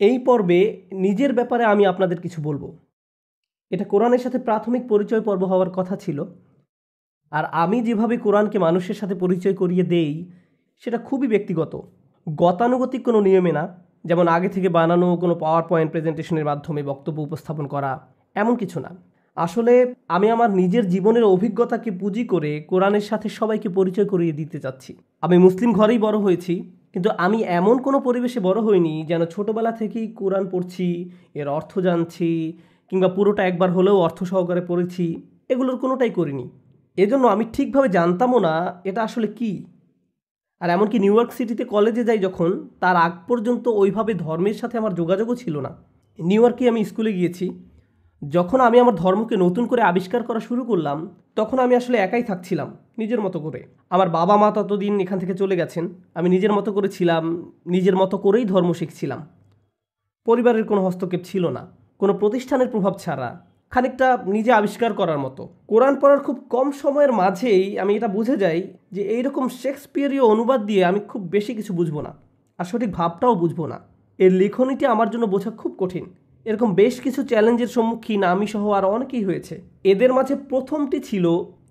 এই পর্বে নিজের ব্যাপারে আমি আপনাদের কিছু বলবো। এটা কোরআনের সাথে প্রাথমিক পরিচয় পর্ব হওয়ার কথা ছিল, আর আমি যেভাবে কোরআনকে মানুষের সাথে পরিচয় করিয়ে দেই সেটা খুবই ব্যক্তিগত, গতানুগতিক কোনো নিয়মে না, যেমন আগে থেকে বানানো কোনো পাওয়ার পয়েন্ট প্রেজেন্টেশনের মাধ্যমে বক্তব্য উপস্থাপন করা, এমন কিছু না। আসলে আমি আমার নিজের জীবনের অভিজ্ঞতাকে পুঁজি করে কোরআনের সাথে সবাইকে পরিচয় করিয়ে দিতে চাচ্ছি। আমি মুসলিম ঘরেই বড় হয়েছি, কিন্তু আমি এমন কোনো পরিবেশে বড় হইনি যেন ছোটবেলা থেকেই কোরআন পড়ছি, এর অর্থ জানছি, কিংবা পুরোটা একবার হলেও অর্থ সহকারে পড়েছি, এগুলোর কোনোটাই করিনি। এজন্য আমি ঠিকভাবে জানতামও না এটা আসলে কি। আর এমনকি নিউ ইয়র্ক সিটিতে কলেজে যাই যখন, তার আগ পর্যন্ত ওইভাবে ধর্মের সাথে আমার যোগাযোগও ছিল না। নিউ ইয়র্কে আমি স্কুলে গিয়েছি। যখন আমি আমার ধর্মকে নতুন করে আবিষ্কার করা শুরু করলাম, তখন আমি আসলে একাই থাকছিলাম নিজের মতো করে। আমার বাবা মা ততদিন এখান থেকে চলে গেছেন। আমি নিজের মতো করে ছিলাম, নিজের মতো করেই ধর্ম শিখছিলাম। পরিবারের কোনো হস্তক্ষেপ ছিল না, কোনো প্রতিষ্ঠানের প্রভাব ছাড়া, খানিকটা নিজে আবিষ্কার করার মতো। কোরআন পড়ার খুব কম সময়ের মাঝেই আমি এটা বুঝে যাই যে এইরকম শেক্সপিয়ারীয় অনুবাদ দিয়ে আমি খুব বেশি কিছু বুঝবো না, আর সঠিক ভাবটাও বুঝবো না। এর লেখনীটি আমার জন্য বোঝা খুব কঠিন। এরকম বেশ কিছু চ্যালেঞ্জের সম্মুখীন আমি সহ আর অনেকেই হয়েছে। এদের মাঝে প্রথমটি ছিল,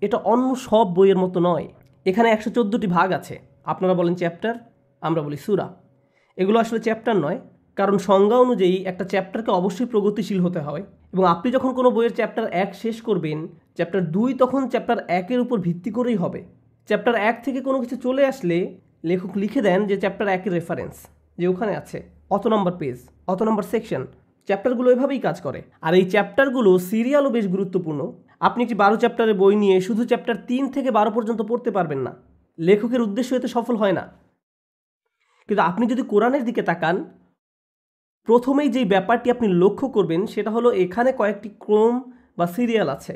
এটা অন্য সব বইয়ের মতো নয়। এখানে 114টি ভাগ আছে। আপনারা বলেন চ্যাপ্টার, আমরা বলি সূরা। এগুলো আসলে চ্যাপ্টার নয়, কারণ সংজ্ঞা অনুযায়ী একটা চ্যাপ্টারকে অবশ্যই প্রগতিশীল হতে হয়, এবং আপনি যখন কোনো বইয়ের চ্যাপ্টার 1 শেষ করবেন, চ্যাপ্টার 2 তখন চ্যাপ্টার 1-এর উপর ভিত্তি করেই হবে। চ্যাপ্টার 1 থেকে কোনো কিছু চলে আসলে লেখক লিখে দেন যে চ্যাপ্টার 1-এর রেফারেন্স, যে ওখানে আছে অত নম্বর পেজ, অত নম্বর সেকশন। চ্যাপ্টারগুলো এভাবেই কাজ করে। আর এই চ্যাপ্টারগুলো সিরিয়ালও বেশ গুরুত্বপূর্ণ। আপনি একটি 12 চ্যাপ্টারের বই নিয়ে শুধু চ্যাপ্টার 3 থেকে 12 পর্যন্ত পড়তে পারবেন না। লেখকের উদ্দেশ্য এতে সফল হয় না। কিন্তু আপনি যদি কোরআনের দিকে তাকান, প্রথমেই যেই ব্যাপারটি আপনি লক্ষ্য করবেন সেটা হলো এখানে কয়েকটি ক্রম বা সিরিয়াল আছে।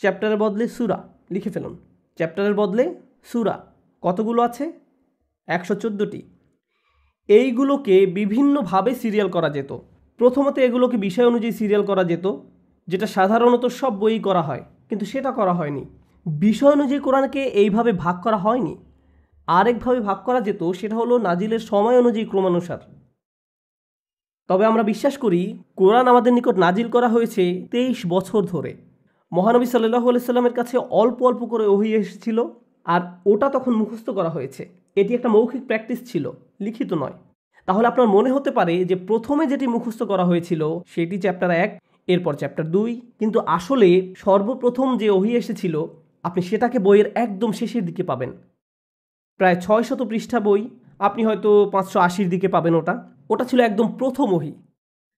চ্যাপ্টারের বদলে সূরা লিখে ফেলুন। চ্যাপ্টারের বদলে সূরা কতগুলো আছে? 114টি। এইগুলোকে বিভিন্নভাবে সিরিয়াল করা যেত। প্রথমত এগুলোকে বিষয় অনুযায়ী সিরিয়াল করা যেত, যেটা সাধারণত সব বইই করা হয়, কিন্তু সেটা করা হয়নি। বিষয় অনুযায়ী কোরআনকে এইভাবে ভাগ করা হয়নি। আরেকভাবে ভাগ করা যেত, সেটা হলো নাজিলের সময় অনুযায়ী ক্রমানুসার। তবে আমরা বিশ্বাস করি কোরআন আমাদের নিকট নাজিল করা হয়েছে 23 বছর ধরে। মহানবী সাল্লাল্লাহু আলাইহি সাল্লামের কাছে অল্প অল্প করে ওহী এসেছিল, আর ওটা তখন মুখস্থ করা হয়েছে। এটি একটা মৌখিক প্র্যাকটিস ছিল, লিখিত নয়। তাহলে আপনার মনে হতে পারে যে প্রথমে যেটি মুখস্থ করা হয়েছিল সেটি চ্যাপ্টার 1, এরপর চ্যাপ্টার 2, কিন্তু আসলে সর্বপ্রথম যে ওহী এসেছিল আপনি সেটাকে বইয়ের একদম শেষের দিকে পাবেন। প্রায় 600 পৃষ্ঠা বই, আপনি হয়তো 580-র দিকে পাবেন। ওটা ছিল একদম প্রথম ওহী।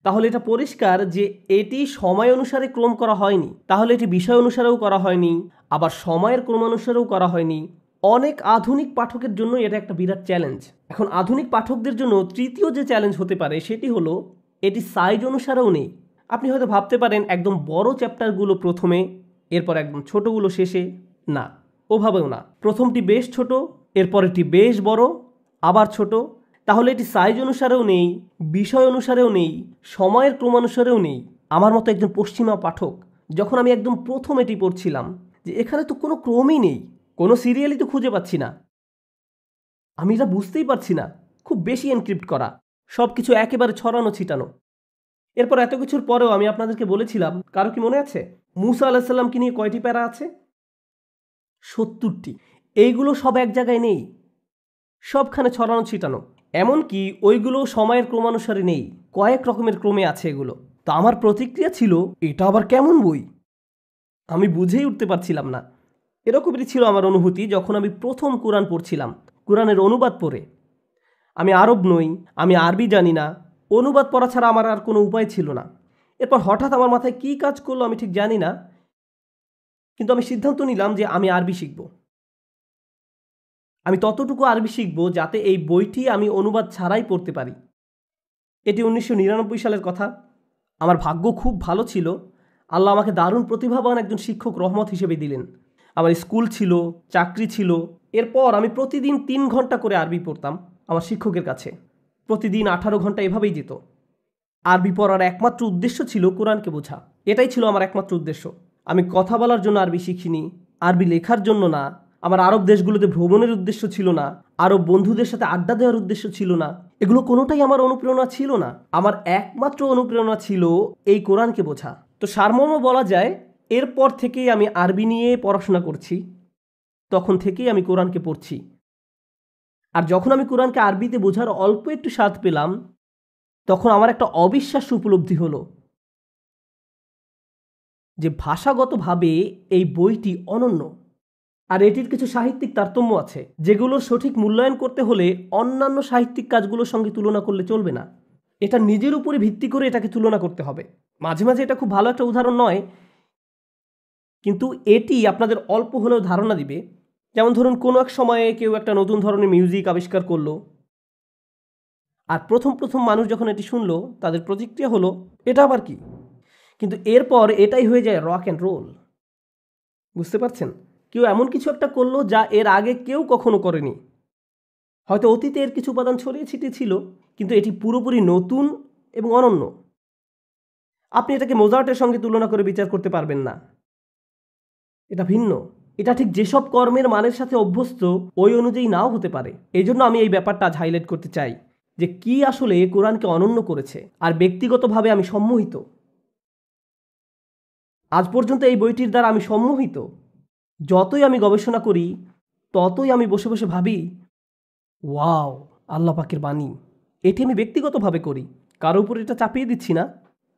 তাহলে এটা পরিষ্কার যে এটি সময় অনুসারে ক্রম করা হয়নি। তাহলে এটি বিষয় অনুসারেও করা হয়নি, আবার সময়ের ক্রমানুসারেও করা হয়নি। অনেক আধুনিক পাঠকের জন্য এটা একটা বিরাট চ্যালেঞ্জ। এখন আধুনিক পাঠকদের জন্য তৃতীয় যে চ্যালেঞ্জ হতে পারে সেটি হলো এটি সাইজ অনুসারেও নেই। আপনি হয়তো ভাবতে পারেন একদম বড় চ্যাপ্টারগুলো প্রথমে, এরপর একদম ছোটগুলো শেষে। না, ওভাবেও না। প্রথমটি বেশ ছোট, এরপরেরটি বেশ বড়, আবার ছোট। তাহলে এটি সাইজ অনুসারেও নেই, বিষয় অনুসারেও নেই, সময়ের ক্রমানুসারেও নেই। আমার মতো একজন পশ্চিমা পাঠক, যখন আমি একদম প্রথম এটি পড়ছিলাম, যে এখানে তো কোনো ক্রমই নেই, কোনো সিরিয়ালই তো খুঁজে পাচ্ছি না, আমি এটা বুঝতেই পারছি না। খুব বেশি এনক্রিপ্ট করা, সব কিছু একেবারে ছড়ানো ছিটানো। এরপর এত কিছুর পরেও আমি আপনাদেরকে বলেছিলাম, কারো কি মনে আছে মুসা আলাইহিস সালামকে নিয়ে কয়টি প্যারা আছে? 70টি। এইগুলো সব এক জায়গায় নেই, সবখানে ছড়ানো ছিটানো। এমনকি ওইগুলো সময়ের ক্রমানুসারে নেই, কয়েক রকমের ক্রমে আছে এগুলো। তো আমার প্রতিক্রিয়া ছিল, এটা আবার কেমন বই? আমি বুঝেই উঠতে পারছিলাম না। এরকমই ছিল আমার অনুভূতি যখন আমি প্রথম কোরআন পড়ছিলাম, কোরআনের অনুবাদ পড়ে। আমি আরব নই, আমি আরবি জানি না, অনুবাদ পড়া ছাড়া আমার আর কোনো উপায় ছিল না। এরপর হঠাৎ আমার মাথায় কী কাজ করলো আমি ঠিক জানি না, কিন্তু আমি সিদ্ধান্ত নিলাম যে আমি আরবি শিখব। আমি ততটুকু আরবি শিখব যাতে এই বইটি আমি অনুবাদ ছাড়াই পড়তে পারি। এটি 1999 সালের কথা। আমার ভাগ্য খুব ভালো ছিল, আল্লাহ আমাকে দারুণ প্রতিভাবান একজন শিক্ষক রহমত হিসেবে দিলেন। আমার স্কুল ছিল, চাকরি ছিল। এরপর আমি প্রতিদিন 3 ঘন্টা করে আরবি পড়তাম আমার শিক্ষকের কাছে। প্রতিদিন 18 ঘন্টা এভাবেই যেত। আরবি পড়ার একমাত্র উদ্দেশ্য ছিল কোরআনকে বোঝা। এটাই ছিল আমার একমাত্র উদ্দেশ্য। আমি কথা বলার জন্য আরবি শিখিনি, আরবি লেখার জন্য না, আমার আরব দেশগুলোতে ভ্রমণের উদ্দেশ্য ছিল না, আরব বন্ধুদের সাথে আড্ডা দেওয়ার উদ্দেশ্য ছিল না, এগুলো কোনোটাই আমার অনুপ্রেরণা ছিল না। আমার একমাত্র অনুপ্রেরণা ছিল এই কোরআনকে বোঝা। তো সারমর্ম বলা যায়, এরপর থেকেই আমি আরবি নিয়ে পড়াশোনা করছি, তখন থেকেই আমি কোরআনকে পড়ছি। আর যখন আমি কোরআনকে আরবিতে বোঝার অল্প একটু স্বাদ পেলাম, তখন আমার একটা অবিশ্বাস্য উপলব্ধি হলো যে ভাষাগতভাবে এই বইটি অনন্য। আর এটির কিছু সাহিত্যিক তারতম্য আছে, যেগুলোর সঠিক মূল্যায়ন করতে হলে অন্যান্য সাহিত্যিক কাজগুলোর সঙ্গে তুলনা করলে চলবে না। এটা নিজের উপরে ভিত্তি করে এটাকে তুলনা করতে হবে। মাঝে মাঝে এটা খুব ভালো একটা উদাহরণ নয়, কিন্তু এটি আপনাদের অল্প হলেও ধারণা দিবে। যেমন ধরুন, কোনো এক সময়ে কেউ একটা নতুন ধরনের মিউজিক আবিষ্কার করলো, আর প্রথম প্রথম মানুষ যখন এটি শুনলো, তাদের প্রতিক্রিয়া হলো, এটা আবার কি? কিন্তু এরপর এটাই হয়ে যায় রক অ্যান্ড রোল। বুঝতে পারছেন? কেউ এমন কিছু একটা করলো যা এর আগে কেউ কখনো করেনি। হয়তো অতীতে এর কিছু উপাদান ছড়িয়ে ছিটিয়ে ছিল, কিন্তু এটি পুরোপুরি নতুন এবং অনন্য। আপনি এটাকে মোজার্টের সঙ্গে তুলনা করে বিচার করতে পারবেন না। এটা ভিন্ন। এটা ঠিক যেসব কর্মের মানের সাথে অভ্যস্ত ওই অনুযায়ী নাও হতে পারে। এই জন্য আমি এই ব্যাপারটা আজ হাইলাইট করতে চাই যে কি আসলে কোরআনকে অনন্য করেছে। আর ব্যক্তিগতভাবে আমি সম্মোহিত। আজ পর্যন্ত এই বইটির দ্বারা আমি সম্মোহিত। যতই আমি গবেষণা করি, ততই আমি বসে বসে ভাবি, ওয়াও, আল্লাহ পাকের বাণী। এটি আমি ব্যক্তিগতভাবে করি, কারো উপর এটা চাপিয়ে দিচ্ছি না।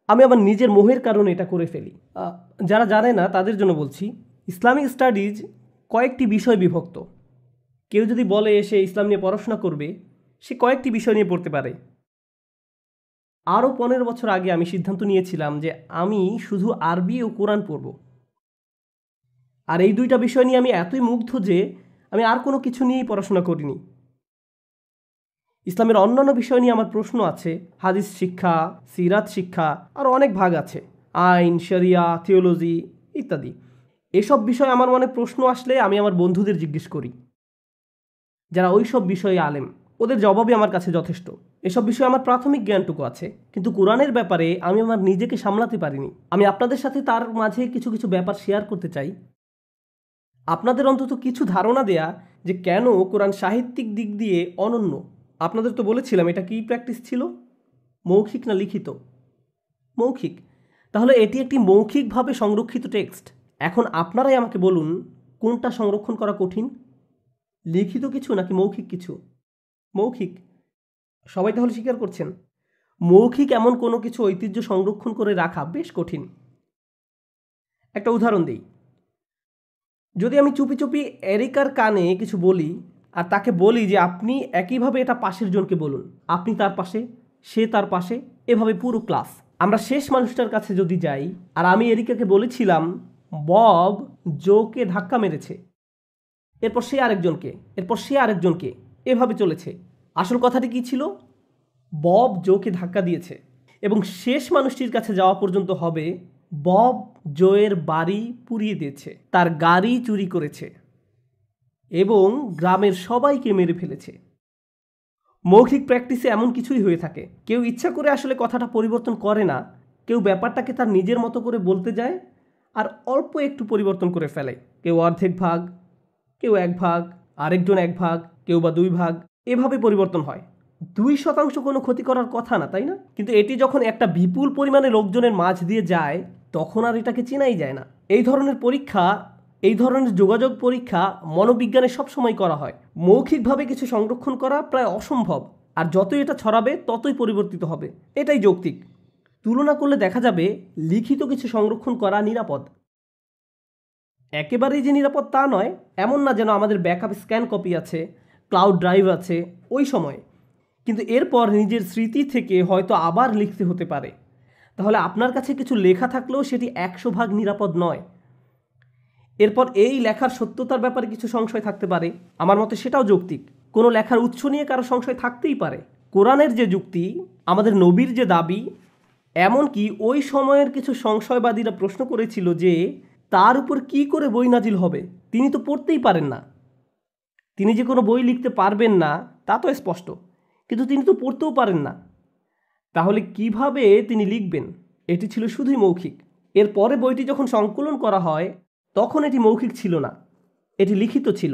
আমি আমার নিজের মোহের কারণে এটা করে ফেলি। যারা জানে না তাদের জন্য বলছি, ইসলামিক স্টাডিজ কয়েকটি বিষয় বিভক্ত। কেউ যদি বলে সে ইসলাম নিয়ে পড়াশোনা করবে, সে কয়েকটি বিষয় নিয়ে পড়তে পারে। আরও 15 বছর আগে আমি সিদ্ধান্ত নিয়েছিলাম যে আমি শুধু আরবি ও কোরআন পড়ব। আর এই দুইটা বিষয় নিয়ে আমি এতই মুগ্ধ যে আমি আর কোনো কিছু নিয়েই পড়াশোনা করিনি। ইসলামের অন্যান্য বিষয় নিয়ে আমার প্রশ্ন আছে, হাদিস শিক্ষা, সিরাত শিক্ষা, আর অনেক ভাগ আছে, আইন, শরিয়া, থিওলজি ইত্যাদি। এসব বিষয়ে আমার মনে প্রশ্ন আসলে আমি আমার বন্ধুদের জিজ্ঞেস করি, যারা ওই সব বিষয়ে আলেম। ওদের জবাবই আমার কাছে যথেষ্ট। এসব বিষয়ে আমার প্রাথমিক জ্ঞানটুকু আছে, কিন্তু কোরআনের ব্যাপারে আমি আমার নিজেকে সামলাতে পারিনি। আমি আপনাদের সাথে তার মাঝে কিছু কিছু ব্যাপার শেয়ার করতে চাই, আপনাদের অন্তত কিছু ধারণা দেয়া যে কেন কোরআন সাহিত্যিক দিক দিয়ে অনন্য। আপনাদের তো বলেছিলাম এটা কি প্র্যাকটিস ছিল, মৌখিক না লিখিত? মৌখিক। তাহলে এটি একটি মৌখিকভাবে সংরক্ষিত টেক্সট। এখন আপনারাই আমাকে বলুন, কোনটা সংরক্ষণ করা কঠিন, লিখিত কিছু নাকি মৌখিক কিছু? মৌখিক। সবাই তাহলে স্বীকার করছেন মৌখিক এমন কোনো কিছু ঐতিহ্য সংরক্ষণ করে রাখা বেশ কঠিন। একটা উদাহরণ দিই। যদি আমি চুপি চুপি এরিকার কানে কিছু বলি, আর তাকে বলি যে আপনি একইভাবে এটা পাশের জনকে বলুন, আপনি তার পাশে, সে তার পাশে, এভাবে পুরো ক্লাস। আমরা শেষ মানুষটার কাছে যদি যাই, আর আমি এরিকাকে বলেছিলাম বব জোকে ধাক্কা মেরেছে, এরপর সে আরেকজনকে, এরপর সে আরেকজনকে, এভাবে চলেছে। আসল কথাটি কি ছিল? বব জোকে ধাক্কা দিয়েছে। এবং শেষ মানুষটির কাছে যাওয়া পর্যন্ত হবে বব জোয়ের বাড়ি পুড়িয়ে দিয়েছে, তার গাড়ি চুরি করেছে এবং গ্রামের সবাইকে মেরে ফেলেছে। মৌখিক প্র্যাকটিসে এমন কিছুই হয়ে থাকে। কেউ ইচ্ছা করে আসলে কথাটা পরিবর্তন করে না, কেউ ব্যাপারটাকে তার নিজের মতো করে বলতে যায় আর অল্প একটু পরিবর্তন করে ফেলে। কেউ অর্ধেক ভাগ, কেউ 1 ভাগ, আরেকজন 1 ভাগ, কেউ বা 2 ভাগ, এভাবে পরিবর্তন হয়। 2% কোনো ক্ষতি করার কথা না, তাই না? কিন্তু এটি যখন একটা বিপুল পরিমাণে লোকজনের মাঝ দিয়ে যায়, তখন আর এটাকে চেনাই যায় না। এই ধরনের পরীক্ষা, এই ধরনের যোগাযোগ পরীক্ষা মনোবিজ্ঞানে সবসময় করা হয়। মৌখিকভাবে কিছু সংরক্ষণ করা প্রায় অসম্ভব, আর যতই এটা ছড়াবে ততই পরিবর্তিত হবে। এটাই যৌক্তিক। তুলনা করলে দেখা যাবে লিখিত কিছু সংরক্ষণ করা নিরাপদ। একেবারেই যে নিরাপদ তা নয়, এমন না যেন আমাদের ব্যাকআপ স্ক্যান কপি আছে, ক্লাউড ড্রাইভ আছে ওই সময়, কিন্তু এরপর নিজের স্মৃতি থেকে হয়তো আবার লিখতে হতে পারে। তাহলে আপনার কাছে কিছু লেখা থাকলেও সেটি 100% নিরাপদ নয়। এরপর এই লেখার সত্যতার ব্যাপারে কিছু সংশয় থাকতে পারে, আমার মতে সেটাও যৌক্তিক। কোনো লেখার উৎস নিয়ে কারো সংশয় থাকতেই পারে। কোরআনের যে যুক্তি, আমাদের নবীর যে দাবি, এমনকি ওই সময়ের কিছু সংশয়বাদীরা প্রশ্ন করেছিল যে তার উপর কি করে বই নাজিল হবে, তিনি তো পড়তেই পারেন না। তিনি যে কোনো বই লিখতে পারবেন না তা তো স্পষ্ট, কিন্তু তিনি তো পড়তেও পারেন না। তাহলে কিভাবে তিনি লিখবেন? এটি ছিল শুধুই মৌখিক। এরপরে বইটি যখন সংকলন করা হয়, তখন এটি মৌখিক ছিল না, এটি লিখিত ছিল,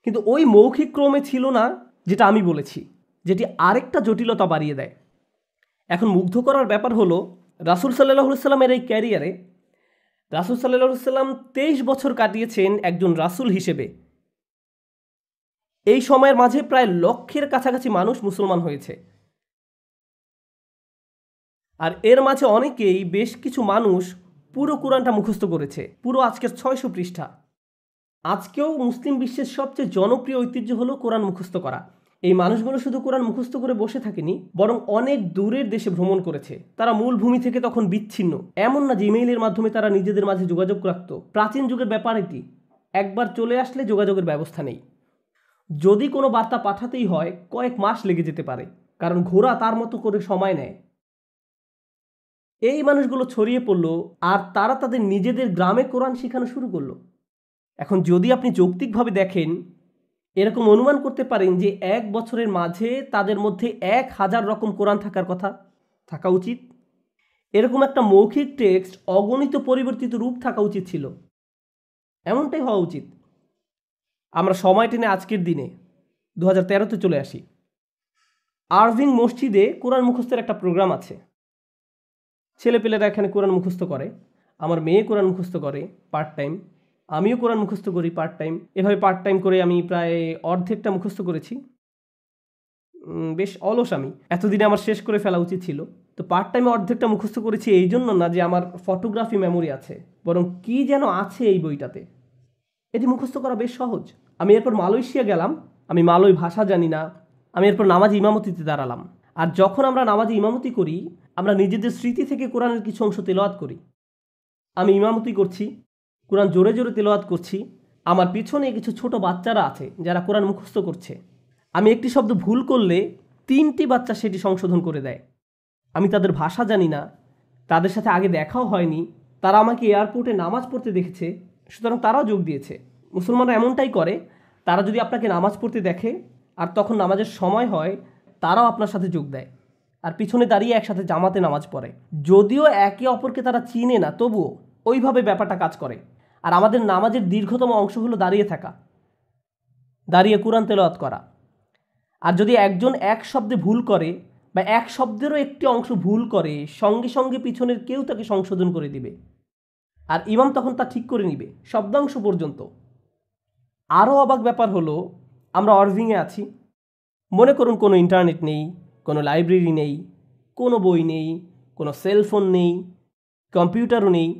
কিন্তু ওই মৌখিক ক্রমে ছিল না যেটা আমি বলেছি, যেটি আরেকটা জটিলতা বাড়িয়ে দেয়। এখন মুগ্ধ করার ব্যাপার হলো রাসূল সাল্লাল্লাহু আলাইহি সাল্লামের এই ক্যারিয়ারে রাসূল সাল্লাল্লাহু আলাইহি সাল্লাম 23 বছর কাটিয়েছেন একজন রাসূল হিসেবে। এই সময়ের মাঝে প্রায় লক্ষের কাছাকাছি মানুষ মুসলমান হয়েছে, আর এর মাঝে অনেকেই, বেশ কিছু মানুষ পুরো কোরআনটা মুখস্থ করেছে, পুরো আজকের 600 পৃষ্ঠা। আজকেও মুসলিম বিশ্বের সবচেয়ে জনপ্রিয় ঐতিহ্য হলো কোরআন মুখস্থ করা। এই মানুষগুলো শুধু কোরআন মুখস্থ করে বসে থাকেনি, বরং অনেক দূরের দেশে ভ্রমণ করেছে। তারা মূল ভূমি থেকে তখন বিচ্ছিন্ন। এমন না যে ইমেইলের মাধ্যমে তারা নিজেদের মাঝে যোগাযোগ রাখত। প্রাচীন যুগের ব্যাপার এটি, একবার চলে আসলে যোগাযোগের ব্যবস্থা নেই। যদি কোনো বার্তা পাঠাতেই হয় কয়েক মাস লেগে যেতে পারে, কারণ ঘোড়া তার মতো করে সময় নেয়। এই মানুষগুলো ছড়িয়ে পড়লো, আর তারা তাদের নিজেদের গ্রামে কোরআন শেখানো শুরু করলো। এখন যদি আপনি যৌক্তিকভাবে দেখেন, এরকম অনুমান করতে পারেন যে 1 বছরের মাঝে তাদের মধ্যে 1000 রকম কোরআন থাকা উচিত। এরকম একটা মৌখিক টেক্সট অগণিত পরিবর্তিত রূপ থাকা উচিত ছিল। এমনটাই হওয়া উচিত। আমরা সময় টেনে আজকের দিনে 2013-তে চলে আসি। আরভিং মসজিদে কোরআন মুখস্থের একটা প্রোগ্রাম আছে। ছেলেপেলেরা এখানে কোরআন মুখস্থ করে। আমার মেয়ে কোরআন মুখস্থ করে পার্ট টাইম, আমিও কোরআন মুখস্থ করি পার্ট টাইম। এভাবে পার্ট টাইম করে আমি প্রায় অর্ধেকটা মুখস্থ করেছি। বেশ অলস আমি, এতদিনে আমার শেষ করে ফেলা উচিত ছিল। তো পার্ট টাইমে অর্ধেকটা মুখস্থ করেছি এই জন্য না যে আমার ফটোগ্রাফি মেমোরি আছে, বরং কি যেন আছে এই বইটাতে। এটি মুখস্থ করা বেশ সহজ। আমি এরপর মালয়েশিয়া গেলাম, আমি মালয় ভাষা জানি না। আমি এরপর নামাজি ইমামতিতে দাঁড়ালাম। আর যখন আমরা নামাজি ইমামতি করি, আমরা নিজেদের স্মৃতি থেকে কোরআনের কিছু অংশ তেলাওয়াত করি। আমি ইমামতি করছি, কোরআন জোরে জোরে তেলাওয়াত করছি। আমার পিছনে কিছু ছোট বাচ্চারা আছে যারা কোরআন মুখস্থ করছে। আমি একটি শব্দ ভুল করলে 3টি বাচ্চা সেটি সংশোধন করে দেয়। আমি তাদের ভাষা জানি না, তাদের সাথে আগে দেখাও হয়নি। তারা আমাকে এয়ারপোর্টে নামাজ পড়তে দেখেছে, সুতরাং তারাও যোগ দিয়েছে। মুসলমানরা এমনটাই করে, তারা যদি আপনাকে নামাজ পড়তে দেখে আর তখন নামাজের সময় হয়, তারাও আপনার সাথে যোগ দেয় আর পিছনে দাঁড়িয়ে একসাথে জামাতে নামাজ পড়ে। যদিও একে অপরকে তারা চিনে না, তবুও ওইভাবে ব্যাপারটা কাজ করে। আর আমাদের নামাজের দীর্ঘতম অংশ হলো দাঁড়িয়ে থাকা, দাঁড়িয়ে কোরআন তেলাওয়াত করা। আর যদি একজন এক শব্দে ভুল করে বা এক শব্দেরও একটি অংশ ভুল করে, সঙ্গে সঙ্গে পিছনের কেউ তাকে সংশোধন করে দিবে, আর ইমাম তখন তা ঠিক করে নিবে শব্দাংশ পর্যন্ত। আরও অবাক ব্যাপার হলো, আমরা আরভিংয়ে আছি। মনে করুন কোনো ইন্টারনেট নেই, কোনো লাইব্রেরি নেই, কোনো বই নেই, কোনো সেলফোন নেই, কম্পিউটারও নেই।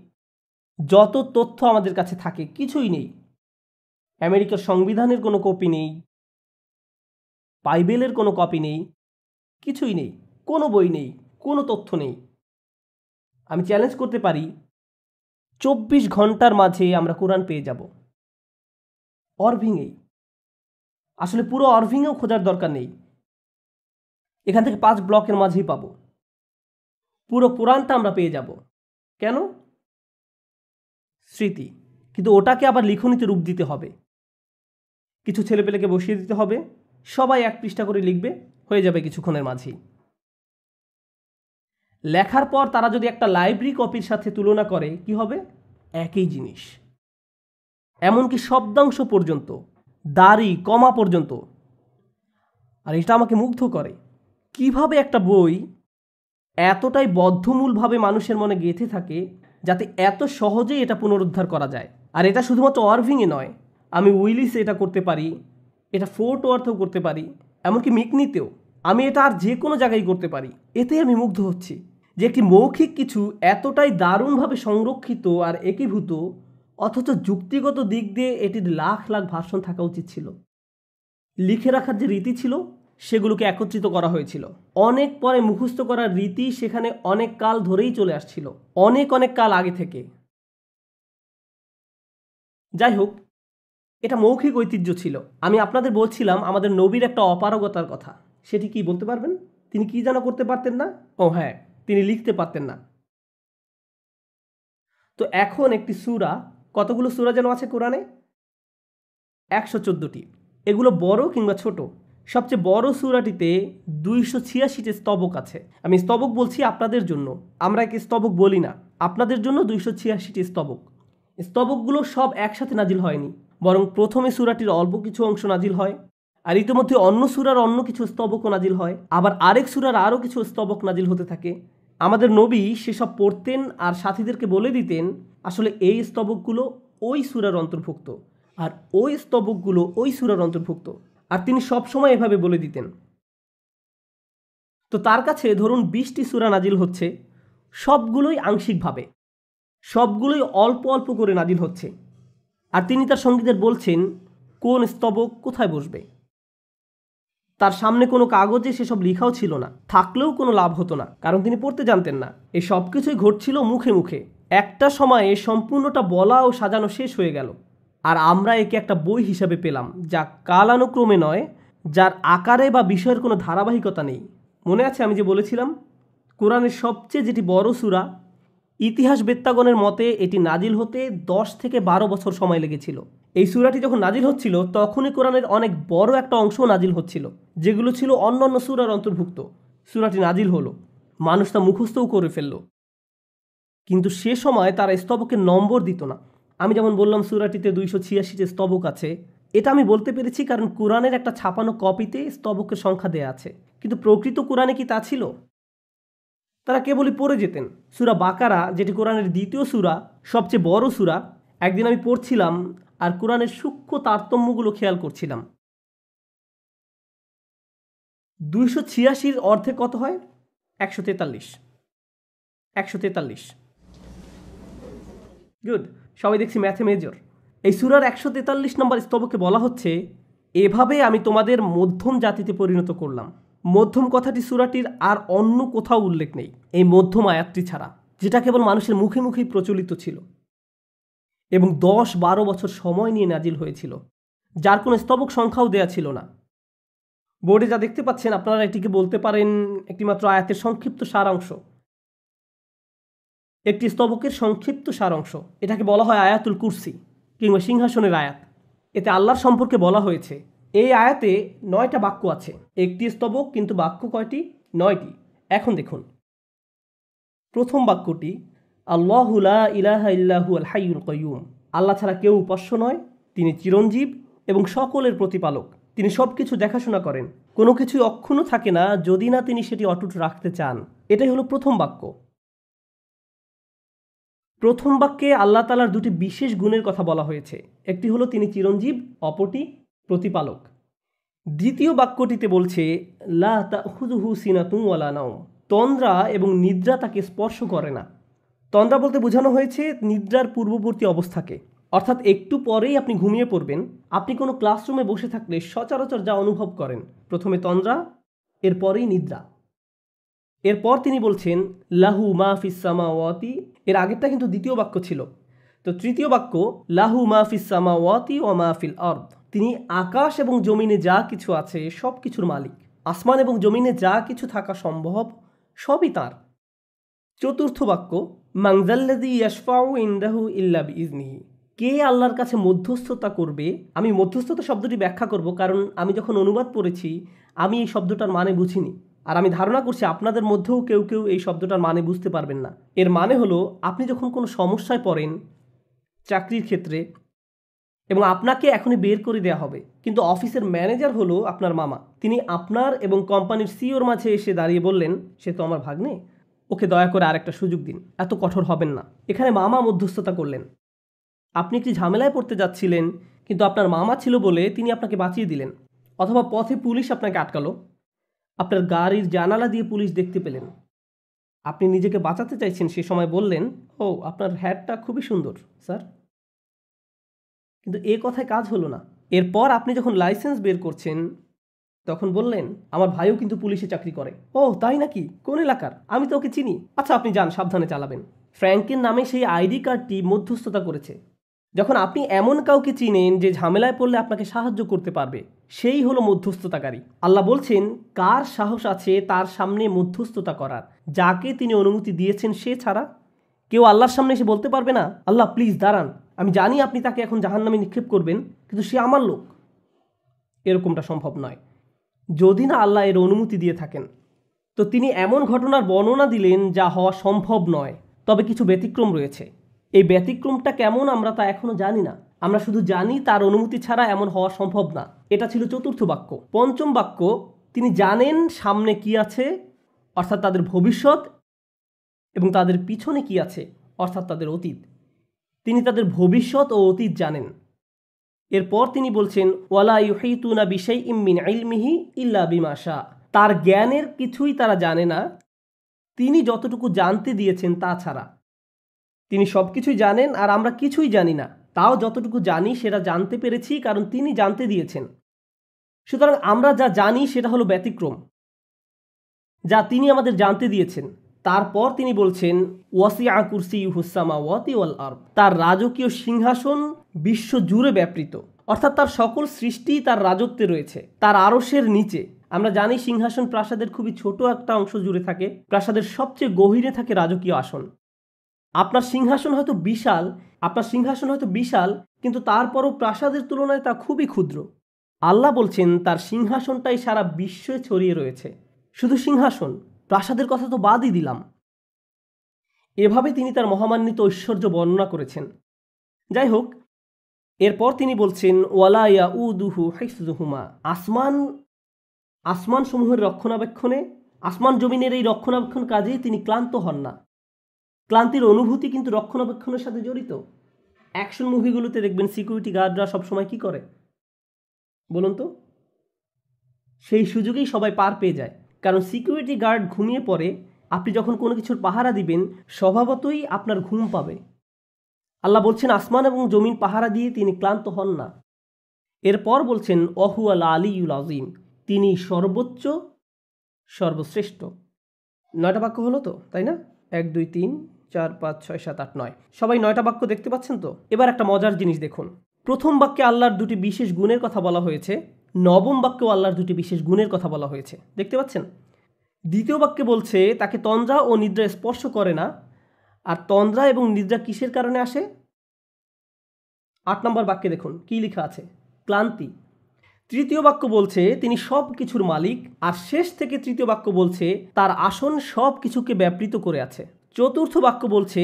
যত তথ্য আমাদের কাছে থাকে কিছুই নেই। আমেরিকার সংবিধানের কোনো কপি নেই, বাইবেলের কোনো কপি নেই, কিছুই নেই, কোনো বই নেই, কোনো তথ্য নেই। আমি চ্যালেঞ্জ করতে পারি 24 ঘন্টার মাঝে আমরা কোরআন পেয়ে যাব অরভিংয়েই। আসলে পুরো অরভিংয়েও খোঁজার দরকার নেই, এখান থেকে 5 ব্লকের মাঝেই পাবো। পুরো কোরআনটা আমরা পেয়ে যাব। কেন? স্মৃতি। কিন্তু ওটাকে আবার লিখনীতে রূপ দিতে হবে। কিছু ছেলেপেলেকে বসিয়ে দিতে হবে, সবাই 1 পৃষ্ঠা করে লিখবে, হয়ে যাবে কিছুক্ষণের মাঝেই। লেখার পর তারা যদি একটা লাইব্রেরি কপির সাথে তুলনা করে, কি হবে? একই জিনিস। এমনকি শব্দাংশ পর্যন্ত, দাড়ি কমা পর্যন্ত। আর এটা আমাকে মুগ্ধ করে, কিভাবে একটা বই এতটাই বদ্ধমূলভাবে মানুষের মনে গেঁথে থাকে যাতে এত সহজেই এটা পুনরুদ্ধার করা যায়। আর এটা শুধুমাত্র অরভিংয়ে নয়, আমি উইলিসে এটা করতে পারি, এটা ফোর্ট ওয়ার্থেও করতে পারি, এমনকি মিকনিতেও। আমি এটা আর যে কোনো জায়গায় করতে পারি। এতে আমি মুগ্ধ হচ্ছি যে একটি মৌখিক কিছু এতটাই দারুণভাবে সংরক্ষিত আর একীভূত, অথচ যুক্তিগত দিক দিয়ে এটির লাখ লাখ ভার্সন থাকা উচিত ছিল। লিখে রাখার যে রীতি ছিল সেগুলোকে একত্রিত করা হয়েছিল। অনেক পরে মুখস্থ করার রীতি সেখানে অনেক কাল ধরেই চলে আসছিল, অনেক অনেক কাল আগে থেকে। যাই হোক, এটা মৌখিক ঐতিহ্য ছিল। আমি আপনাদের বলছিলাম আমাদের নবীর একটা অপারগতার কথা। সেটি কি বলতে পারবেন? তিনি কি যেন করতে পারতেন না? ও হ্যাঁ, তিনি লিখতে পারতেন না। তো এখন একটি সূরা, কতগুলো সূরা যেন আছে কোরআনে? 114টি। এগুলো বড় কিংবা ছোট। সবচেয়ে বড় সূরাটিতে 286টি স্তবক আছে। আমি স্তবক বলছি আপনাদের জন্য, আমরা একে স্তবক বলি না। আপনাদের জন্য 286টি স্তবক। স্তবকগুলো সব একসাথে নাজিল হয়নি, বরং প্রথমে সূরাটির অল্প কিছু অংশ নাজিল হয়, আর ইতিমধ্যে অন্য সূরার অন্য কিছু স্তবকও নাজিল হয়, আবার আরেক সূরার আরও কিছু স্তবক নাজিল হতে থাকে। আমাদের নবী সেসব পড়তেন আর সাথীদেরকে বলে দিতেন আসলে এই স্তবকগুলো ওই সূরার অন্তর্ভুক্ত, আর ওই স্তবকগুলো ওই সূরার অন্তর্ভুক্ত, আর তিনি সবসময় এভাবে বলে দিতেন। তো তার কাছে ধরুন 20টি সূরা নাজিল হচ্ছে, সবগুলোই আংশিকভাবে, সবগুলোই অল্প অল্প করে নাজিল হচ্ছে, আর তিনি তার সঙ্গীদের বলছেন কোন স্তবক কোথায় বসবে। তার সামনে কোনো কাগজে সেসব লেখাও ছিল না, থাকলেও কোনো লাভ হতো না, কারণ তিনি পড়তে জানতেন না। এই সব কিছুই ঘটছিল মুখে মুখে। একটা সময়ে সম্পূর্ণটা বলা ও সাজানো শেষ হয়ে গেল, আর আমরা একে একটা বই হিসাবে পেলাম, যা কালানুক্রমে নয়, যার আকারে বা বিষয়ের কোনো ধারাবাহিকতা নেই। মনে আছে আমি যে বলেছিলাম কোরআনের সবচেয়ে যেটি বড় সূরা, ইতিহাসবেত্তাগণের মতে এটি নাজিল হতে 10 থেকে 12 বছর সময় লেগেছিল। এই সূরাটি যখন নাজিল হচ্ছিল তখনই কোরআনের অনেক বড় একটা অংশ নাজিল হচ্ছিল, যেগুলো ছিল অন্যান্য সূরার অন্তর্ভুক্ত। সূরাটি নাজিল হলো, মানুষ তা মুখস্থও করে ফেলল, কিন্তু সে সময় তারা স্তবকের নম্বর দিত না। আমি যেমন বললাম সূরাটিতে 286টি স্তবক আছে, এটা আমি বলতে পেরেছি কারণ কোরআনের একটা ছাপানো কপিতে স্তবকের সংখ্যা দেয়া আছে, কিন্তু প্রকৃত কোরআনে কি তা ছিল? তারা কেবলই পড়ে যেতেন। সূরা বাকারা, যেটি কোরআনের দ্বিতীয় সূরা, সবচেয়ে বড় সূরা, একদিন আমি পড়ছিলাম আর কোরআনের সূক্ষ্ম তারতম্যগুলো খেয়াল করছিলাম। 286-র অর্ধে কত হয়? 143। 143। গুড, সবাই দেখছি ম্যাথে মেজর। এই সূরার 143 নম্বর স্তবকে বলা হচ্ছে, এভাবে আমি তোমাদের মধ্যম জাতিতে পরিণত করলাম। মধ্যম কথাটি সূরাটির আর অন্য কোথাও উল্লেখ নেই, এই মধ্যম আয়াতটি ছাড়া, যেটা কেবল মানুষের মুখে মুখেই প্রচলিত ছিল এবং 10-12 বছর সময় নিয়ে নাজিল হয়েছিল, যার কোনো স্তবক সংখ্যাও দেয়া ছিল না। বোর্ডে যা দেখতে পাচ্ছেন আপনারা এটিকে বলতে পারেন একটিমাত্র আয়াতের সংক্ষিপ্ত সারাংশ, একটি স্তবকের সংক্ষিপ্ত সারাংশ। এটাকে বলা হয় আয়াতুল কুরসি কিংবা সিংহাসনের আয়াত। এতে আল্লাহর সম্পর্কে বলা হয়েছে। এই আয়াতে 9টা বাক্য আছে, একটি স্তবক, কিন্তু বাক্য কয়টি? 9টি। এখন দেখুন, প্রথম বাক্যটি আল্লাহু লা ইলাহা ইল্লাহু আল হাইয়ুল কাইয়ুম। আল্লাহ ছাড়া কেউ উপাস্য নয়, তিনি চিরঞ্জীব এবং সকলের প্রতিপালক। তিনি সব কিছু দেখাশোনা করেন, কোনো কিছুই অক্ষুণ্ণ থাকে না যদি না তিনি সেটি অটুট রাখতে চান। এটাই হলো প্রথম বাক্য। প্রথম বাক্যে আল্লাহ তাআলার দুটি বিশেষ গুণের কথা বলা হয়েছে, একটি হলো তিনি চিরঞ্জীব, অপরটি প্রতিপালক। দ্বিতীয় বাক্যটিতে বলছে লা তাখুযুহু সিনাতুন ওয়ালা নাওম, তন্দ্রা এবং নিদ্রা তাকে স্পর্শ করে না। তন্দ্রা বলতে বোঝানো হয়েছে নিদ্রার পূর্ববর্তী অবস্থাকে, অর্থাৎ একটু পরেই আপনি ঘুমিয়ে পড়বেন। আপনি কোনো ক্লাসরুমে বসে থাকলে সচরাচর যা অনুভব করেন, প্রথমে তন্দ্রা, এরপরেই নিদ্রা। এরপর তিনি বলছেন লাহু মা ফিস সামাওয়াতি, এর আগেরটা কিন্তু দ্বিতীয় বাক্য ছিল। তো তৃতীয় বাক্য লাহু মা ফিস সামাওয়াতি ওয়া মা ফিল আরদ, তিনি আকাশ এবং জমিনে যা কিছু আছে সব কিছুর মালিক। আসমান এবং জমিনে যা কিছু থাকা সম্ভব সবই তাঁর। চতুর্থ বাক্য মানজাল্লাযী ইয়াশফাউ ইনদাহু ইল্লা বিইজনিহি, কে আল্লাহর কাছে মধ্যস্থতা করবে। আমি মধ্যস্থতা শব্দটি ব্যাখ্যা করব, কারণ আমি যখন অনুবাদ পড়েছি আমি এই শব্দটার মানে বুঝিনি, আর আমি ধারণা করছি আপনাদের মধ্যেও কেউ কেউ এই শব্দটার মানে বুঝতে পারবেন না। এর মানে হলো আপনি যখন কোনো সমস্যায় পড়েন চাকরির ক্ষেত্রে এবং আপনাকে এখনই বের করে দেওয়া হবে, কিন্তু অফিসের ম্যানেজার হলো আপনার মামা, তিনি আপনার এবং কোম্পানির সিইওর মাঝে এসে দাঁড়িয়ে বললেন সে তো আমার ভাগ্নে, ওকে দয়া করে আরেকটা সুযোগ দিন, এত কঠোর হবেন না। এখানে মামা মধ্যস্থতা করলেন। আপনি একটি ঝামেলায় পড়তে যাচ্ছিলেন, কিন্তু আপনার মামা ছিল বলে তিনি আপনাকে বাঁচিয়ে দিলেন। অথবা পথে পুলিশ আপনাকে আটকালো, আপনার গাড়ির জানালা দিয়ে পুলিশ দেখতে পেলেন, আপনি নিজেকে বাঁচাতে চাইছেন, সে সময় বললেন ও আপনার হ্যাটটা খুবই সুন্দর স্যার, কিন্তু এ কথায় কাজ হলো না। এরপর আপনি যখন লাইসেন্স বের করছেন তখন বললেন আমার ভাইও কিন্তু পুলিশে চাকরি করে। ও তাই নাকি, কোন এলাকার? আমি তো ওকে চিনি। আচ্ছা আপনি যান, সাবধানে চালাবেন। ফ্র্যাঙ্কের নামে সেই আইডি কার্ডটি মধ্যস্থতা করেছে। যখন আপনি এমন কাউকে চিনেন যে ঝামেলায় পড়লে আপনাকে সাহায্য করতে পারবে, সেই হলো মধ্যস্থতাকারী। আল্লাহ বলছেন কার সাহস আছে তার সামনে মধ্যস্থতা করার, যাকে তিনি অনুমতি দিয়েছেন সে ছাড়া কেউ আল্লাহর সামনে এসে বলতে পারবে না আল্লাহ প্লিজ দাঁড়ান, আমি জানি আপনি তাকে এখন জাহান্নামে নিক্ষেপ করবেন, কিন্তু সে আমার লোক। এরকমটা সম্ভব নয় যদি না আল্লাহ এর অনুমতি দিয়ে থাকেন। তো তিনি এমন ঘটনার বর্ণনা দিলেন যা হওয়া সম্ভব নয়, তবে কিছু ব্যতিক্রম রয়েছে। এই ব্যতিক্রমটা কেমন আমরা তা এখনো জানি না, আমরা শুধু জানি তার অনুমতি ছাড়া এমন হওয়া সম্ভব না। এটা ছিল চতুর্থ বাক্য। পঞ্চম বাক্য, তিনি জানেন সামনে কি আছে অর্থাৎ তাদের ভবিষ্যৎ, এবং তাদের পিছনে কি আছে অর্থাৎ তাদের অতীত। তিনি তাদের ভবিষ্যৎ ও অতীত জানেন। এরপর তিনি বলছেন ওয়ালা ইউহিতুনা বিশাইইম মিন ইলমিহি ইল্লা বিমা শা। তার জ্ঞানের কিছুই তারা জানে না তিনি যতটুকু জানতে দিয়েছেন তা ছাড়া। তিনি সব কিছুই জানেন আর আমরা কিছুই জানি না, তাও যতটুকু জানি সেটা জানতে পেরেছি কারণ তিনি জানতে দিয়েছেন। সুতরাং আমরা যা জানি সেটা হলো ব্যতিক্রম, যা তিনি আমাদের জানতে দিয়েছেন। তারপর তিনি বলছেন ওয়াসিআ কুরসিয়ুহুস সামাওয়াতি ওয়াল আরদ। তার রাজকীয় সিংহাসন বিশ্ব জুড়ে ব্যাপৃত, অর্থাৎ তার সকল সৃষ্টি তার রাজত্বে রয়েছে, তার আরশের নিচে। আমরা জানি সিংহাসন প্রাসাদের খুবই ছোট একটা অংশ জুড়ে থাকে, প্রাসাদের সবচেয়ে গভীরে থাকে রাজকীয় আসন। আপনার সিংহাসন হয়তো বিশাল, কিন্তু তারপরও প্রাসাদের তুলনায় তা খুবই ক্ষুদ্র। আল্লাহ বলছেন তার সিংহাসনটাই সারা বিশ্বে ছড়িয়ে রয়েছে। শুধু সিংহাসন, প্রাসাদের কথা তো বাদই দিলাম। এভাবে তিনি তার মহামান্বিত ঐশ্বর্য বর্ণনা করেছেন। যাই হোক, এরপর তিনি বলছেন ওয়ালা ইয়াউদুহু হিফযুহুমা। আসমান সমূহের রক্ষণাবেক্ষণে, আসমান জমিনের এই রক্ষণাবেক্ষণ কাজে তিনি ক্লান্ত হন না। ক্লান্তির অনুভূতি কিন্তু রক্ষণাবেক্ষণের সাথে জড়িত। অ্যাকশন মুভিগুলোতে দেখবেন সিকিউরিটি গার্ডরা সবসময় কি করে বলুন তো? সেই সুযোগেই সবাই পার পেয়ে যায়, কারণ সিকিউরিটি গার্ড ঘুমিয়ে পড়ে। আপনি যখন কোনো কিছুর পাহারা দিবেন স্বভাবতই আপনার ঘুম পাবে। আল্লাহ বলছেন আসমান এবং জমিন পাহারা দিয়ে তিনি ক্লান্ত হন না। এরপর বলছেন ওহুয়াল আলিউল আযীম, তিনি সর্বোচ্চ, সর্বশ্রেষ্ঠ। 9টা বাক্য হলো তো, তাই না? 1 2 3 4 5 6 7 8 9, সবাই 9টা বাক্য দেখতে পাচ্ছেন তো? এবার একটা মজার জিনিস দেখুন। প্রথম বাক্যে আল্লাহর দুটি বিশেষ গুণের কথা বলা হয়েছে, নবম বাক্যেও আল্লাহর দুটি বিশেষ গুণের কথা বলা হয়েছে, দেখতে পাচ্ছেন? দ্বিতীয় বাক্যে বলছে তাকে তন্দ্রা ও নিদ্রা স্পর্শ করে না। আর তন্দ্রা এবং নিদ্রা কিসের কারণে আসে? 8 নম্বর বাক্যে দেখুন কি লেখা আছে, ক্লান্তি। তৃতীয় বাক্য বলছে তিনি সব কিছুর মালিক, আর শেষ থেকে তৃতীয় বাক্য বলছে তার আসন সব কিছুকে ব্যাপৃত করে আছে। চতুর্থ বাক্য বলছে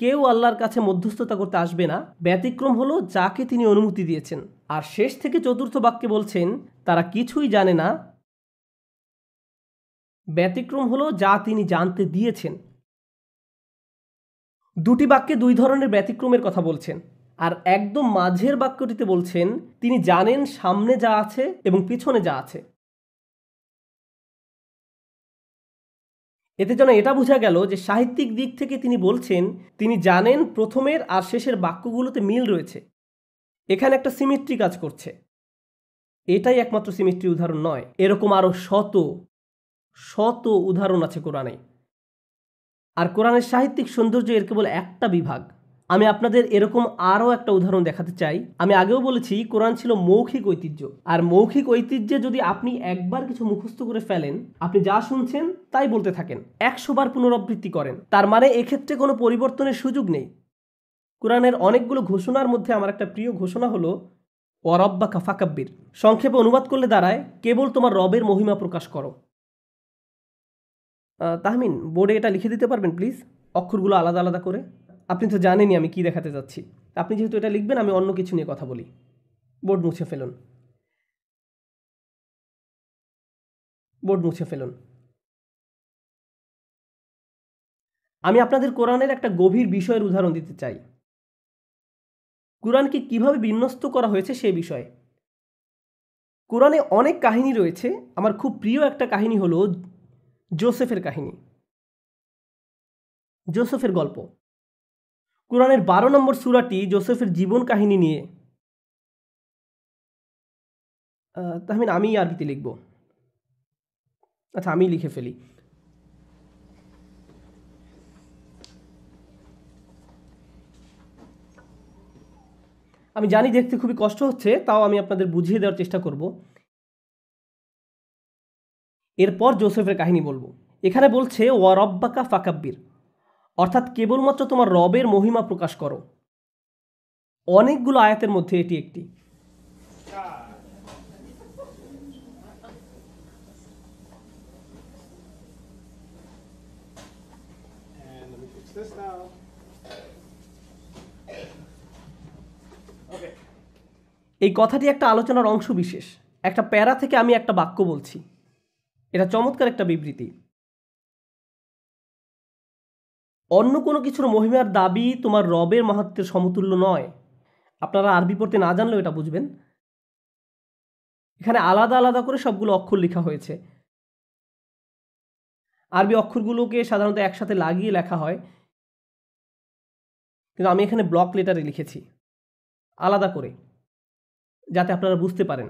কেউ আল্লাহর কাছে মধ্যস্থতা করতে আসবে না, ব্যতিক্রম হলো যাকে তিনি অনুমতি দিয়েছেন। আর শেষ থেকে চতুর্থ বাক্যে বলছেন তারা কিছুই জানে না, ব্যতিক্রম হলো যা তিনি জানতে দিয়েছেন। দুটি বাক্যে দুই ধরনের ব্যতিক্রমের কথা বলছেন, আর একদম মাঝের বাক্যটিতে বলছেন তিনি জানেন সামনে যা আছে এবং পিছনে যা আছে। এতে যেন এটা বোঝা গেল যে সাহিত্যিক দিক থেকে তিনি বলছেন তিনি জানেন প্রথমের আর শেষের বাক্যগুলোতে মিল রয়েছে। এখানে একটা সিমেট্রি কাজ করছে। এটাই একমাত্র সিমেট্রি উদাহরণ নয়, এরকম আরও শত শত উদাহরণ আছে কোরআনে। আর কোরআনের সাহিত্যিক সৌন্দর্য এর কেবল একটা বিভাগ। আমি আপনাদের এরকম আরও একটা উদাহরণ দেখাতে চাই। আমি আগেও বলেছি কোরআন ছিল মৌখিক ঐতিহ্য, আর মৌখিক ঐতিহ্যে যদি আপনি একবার কিছু মুখস্থ করে ফেলেন, আপনি যা শুনছেন তাই বলতে থাকেন, 100 বার পুনরাবৃত্তি করেন, তার মানে এক্ষেত্রে কোনো পরিবর্তনের সুযোগ নেই। কোরআনের অনেকগুলো ঘোষণার মধ্যে আমার একটা প্রিয় ঘোষণা হলো ওয়ারাব্বাকা ফাকাব্বির। সংক্ষেপে অনুবাদ করলে দাঁড়ায় কেবল তোমার রবের মহিমা প্রকাশ করো। তাহমিন, বোর্ডে এটা লিখে দিতে পারবেন প্লিজ, অক্ষরগুলো আলাদা আলাদা করে? আপনি তো জানেনই আমি কি দেখাতে যাচ্ছি। আপনি যেহেতু এটা লিখবেন আমি অন্য কিছু নিয়ে কথা বলি। বোর্ড মুছে ফেলুন, বোর্ড মুছে ফেলুন। আমি আপনাদের কোরআনের একটা গভীর বিষয়ের উদাহরণ দিতে চাই, কোরআনকে কিভাবে বিন্যস্ত করা হয়েছে সেই বিষয়ে। কোরআনে অনেক কাহিনী রয়েছে, আমার খুব প্রিয় একটা কাহিনী হলো জোসেফের কাহিনী, জোসেফের গল্প। কোরআনের 12 নম্বর সূরাটি জোসেফের জীবন কাহিনী নিয়ে। তাহমিন, আমি আরবিতে লিখব। আচ্ছা, আমি লিখে ফেলি। আমি জানি দেখতে খুবই কষ্ট হচ্ছে, তাও আমি আপনাদের বুঝিয়ে দেওয়ার চেষ্টা করব। এরপর জোসেফের কাহিনী বলবো। এখানে বলছে ওয়ারাব্বাকা ফাকাব্বির, অর্থাৎ কেবলমাত্র তোমার রবের মহিমা প্রকাশ করো। অনেকগুলো আয়াতের মধ্যে এটি একটি। এই কথাটি একটা আলোচনার অংশ বিশেষ, একটা প্যারা থেকে আমি একটা বাক্য বলছি। এটা চমৎকার একটা বিবৃতি। অন্য কোনো কিছুর মহিমার দাবি তোমার রবের মাহাত্ম্যের সমতুল্য নয়। আপনারা আরবি পড়তে না জানলেও এটা বুঝবেন। এখানে আলাদা আলাদা করে সবগুলো অক্ষর লেখা হয়েছে। আরবি অক্ষরগুলোকে সাধারণত একসাথে লাগিয়ে লেখা হয়, কিন্তু আমি এখানে ব্লক লেটারে লিখেছি আলাদা করে, যাতে আপনারা বুঝতে পারেন।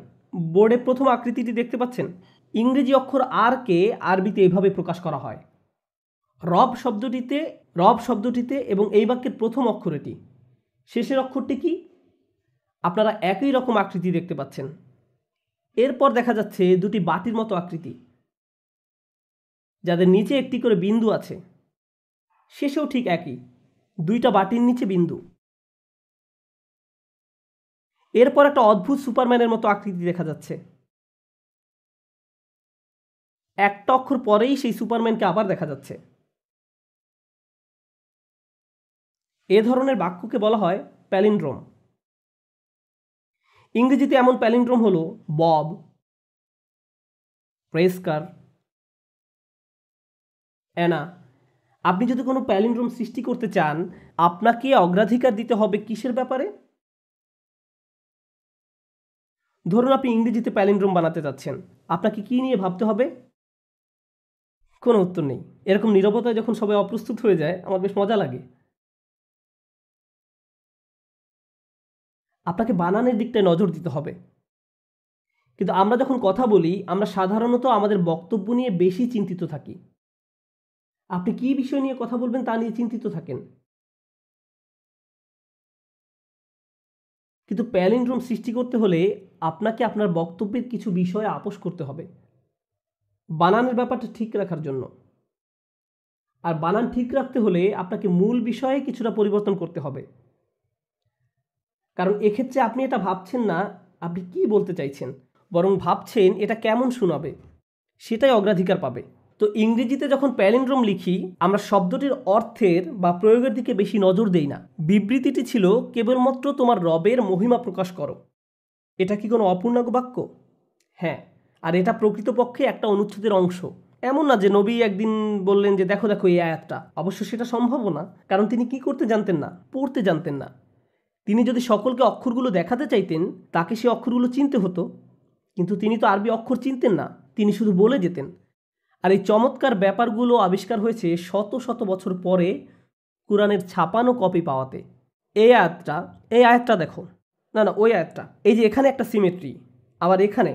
বোর্ডে প্রথম আকৃতিটি দেখতে পাচ্ছেন? ইংরেজি অক্ষর আর কে আরবিতে এইভাবে প্রকাশ করা হয়, রব শব্দটিতে এবং এই বাক্যের প্রথম অক্ষর এটি। শেষের অক্ষরটি কি? আপনারা একই রকম আকৃতি দেখতে পাচ্ছেন। এরপর দেখা যাচ্ছে দুটি বাটির মতো আকৃতি, যাদের নিচে একটি করে বিন্দু আছে। শেষেও ঠিক একই, দুইটা বাটির নিচে বিন্দু। এরপর একটা অদ্ভুত সুপারম্যানের মতো আকৃতি দেখা যাচ্ছে। একটা অক্ষর পরেই সেই সুপারম্যানকে আবার দেখা যাচ্ছে। এ ধরনের বাক্যকে বলা হয় প্যালিন্ড্রোম। ইংরেজিতে এমন প্যালিন্ড্রোম হলো বব, প্রেসকার, অ্যানা। আপনি যদি কোনো প্যালিন্ড্রোম সৃষ্টি করতে চান, আপনাকে অগ্রাধিকার দিতে হবে কিসের ব্যাপারে? ধরুন আপনি ইংরেজিতে প্যালিন্ড্রোম বানাতে যাচ্ছেন, আপনাকে কি নিয়ে ভাবতে হবে? কোনো উত্তর নেই। এরকম নীরবতায় যখন সবাই অপ্রস্তুত হয়ে যায়, আমার বেশ মজা লাগে। আপনাকে বানানের দিকটায় নজর দিতে হবে। কিন্তু আমরা যখন কথা বলি, আমরা সাধারণত আমাদের বক্তব্য নিয়ে বেশি চিন্তিত থাকি। আপনি কি বিষয় নিয়ে কথা বলবেন তা নিয়ে চিন্তিত থাকেন। কিন্তু প্যালিন্ড্রোম সৃষ্টি করতে হলে আপনাকে আপনার বক্তব্যের কিছু বিষয়ে আপোস করতে হবে, বানানের ব্যাপারটা ঠিক রাখার জন্য। আর বানান ঠিক রাখতে হলে আপনাকে মূল বিষয়ে কিছুটা পরিবর্তন করতে হবে, কারণ এক্ষেত্রে আপনি এটা ভাবছেন না আপনি কি বলতে চাইছেন, বরং ভাবছেন এটা কেমন শোনাবে, সেটাই অগ্রাধিকার পাবে। তো ইংরেজিতে যখন প্যালিন্ড্রোম লিখি, আমরা শব্দটির অর্থের বা প্রয়োগের দিকে বেশি নজর দেই না। বিবৃতিটি ছিল কেবলমাত্র তোমার রবের মহিমা প্রকাশ করো। এটা কি কোনো অপূর্ণাঙ্গ বাক্য? হ্যাঁ, আর এটা প্রকৃতপক্ষে একটা অনুচ্ছেদের অংশ। এমন না যে নবী একদিন বললেন যে দেখো দেখো এই আয়াতটা। অবশ্য সেটা সম্ভবও না, কারণ তিনি কি করতে জানতেন না? পড়তে জানতেন না। তিনি যদি সকলকে অক্ষরগুলো দেখাতে চাইতেন, তাকে সে অক্ষরগুলো চিনতে হতো, কিন্তু তিনি তো আরবি অক্ষর চিনতেন না, তিনি শুধু বলে যেতেন। আর এই চমৎকার ব্যাপারগুলো আবিষ্কার হয়েছে শত শত বছর পরে কোরআনের ছাপানো কপি পাওয়াতে। এই আয়াতটা দেখো, না ওই আয়াতটা, এই যে এখানে একটা সিমেট্রি, আবার এখানে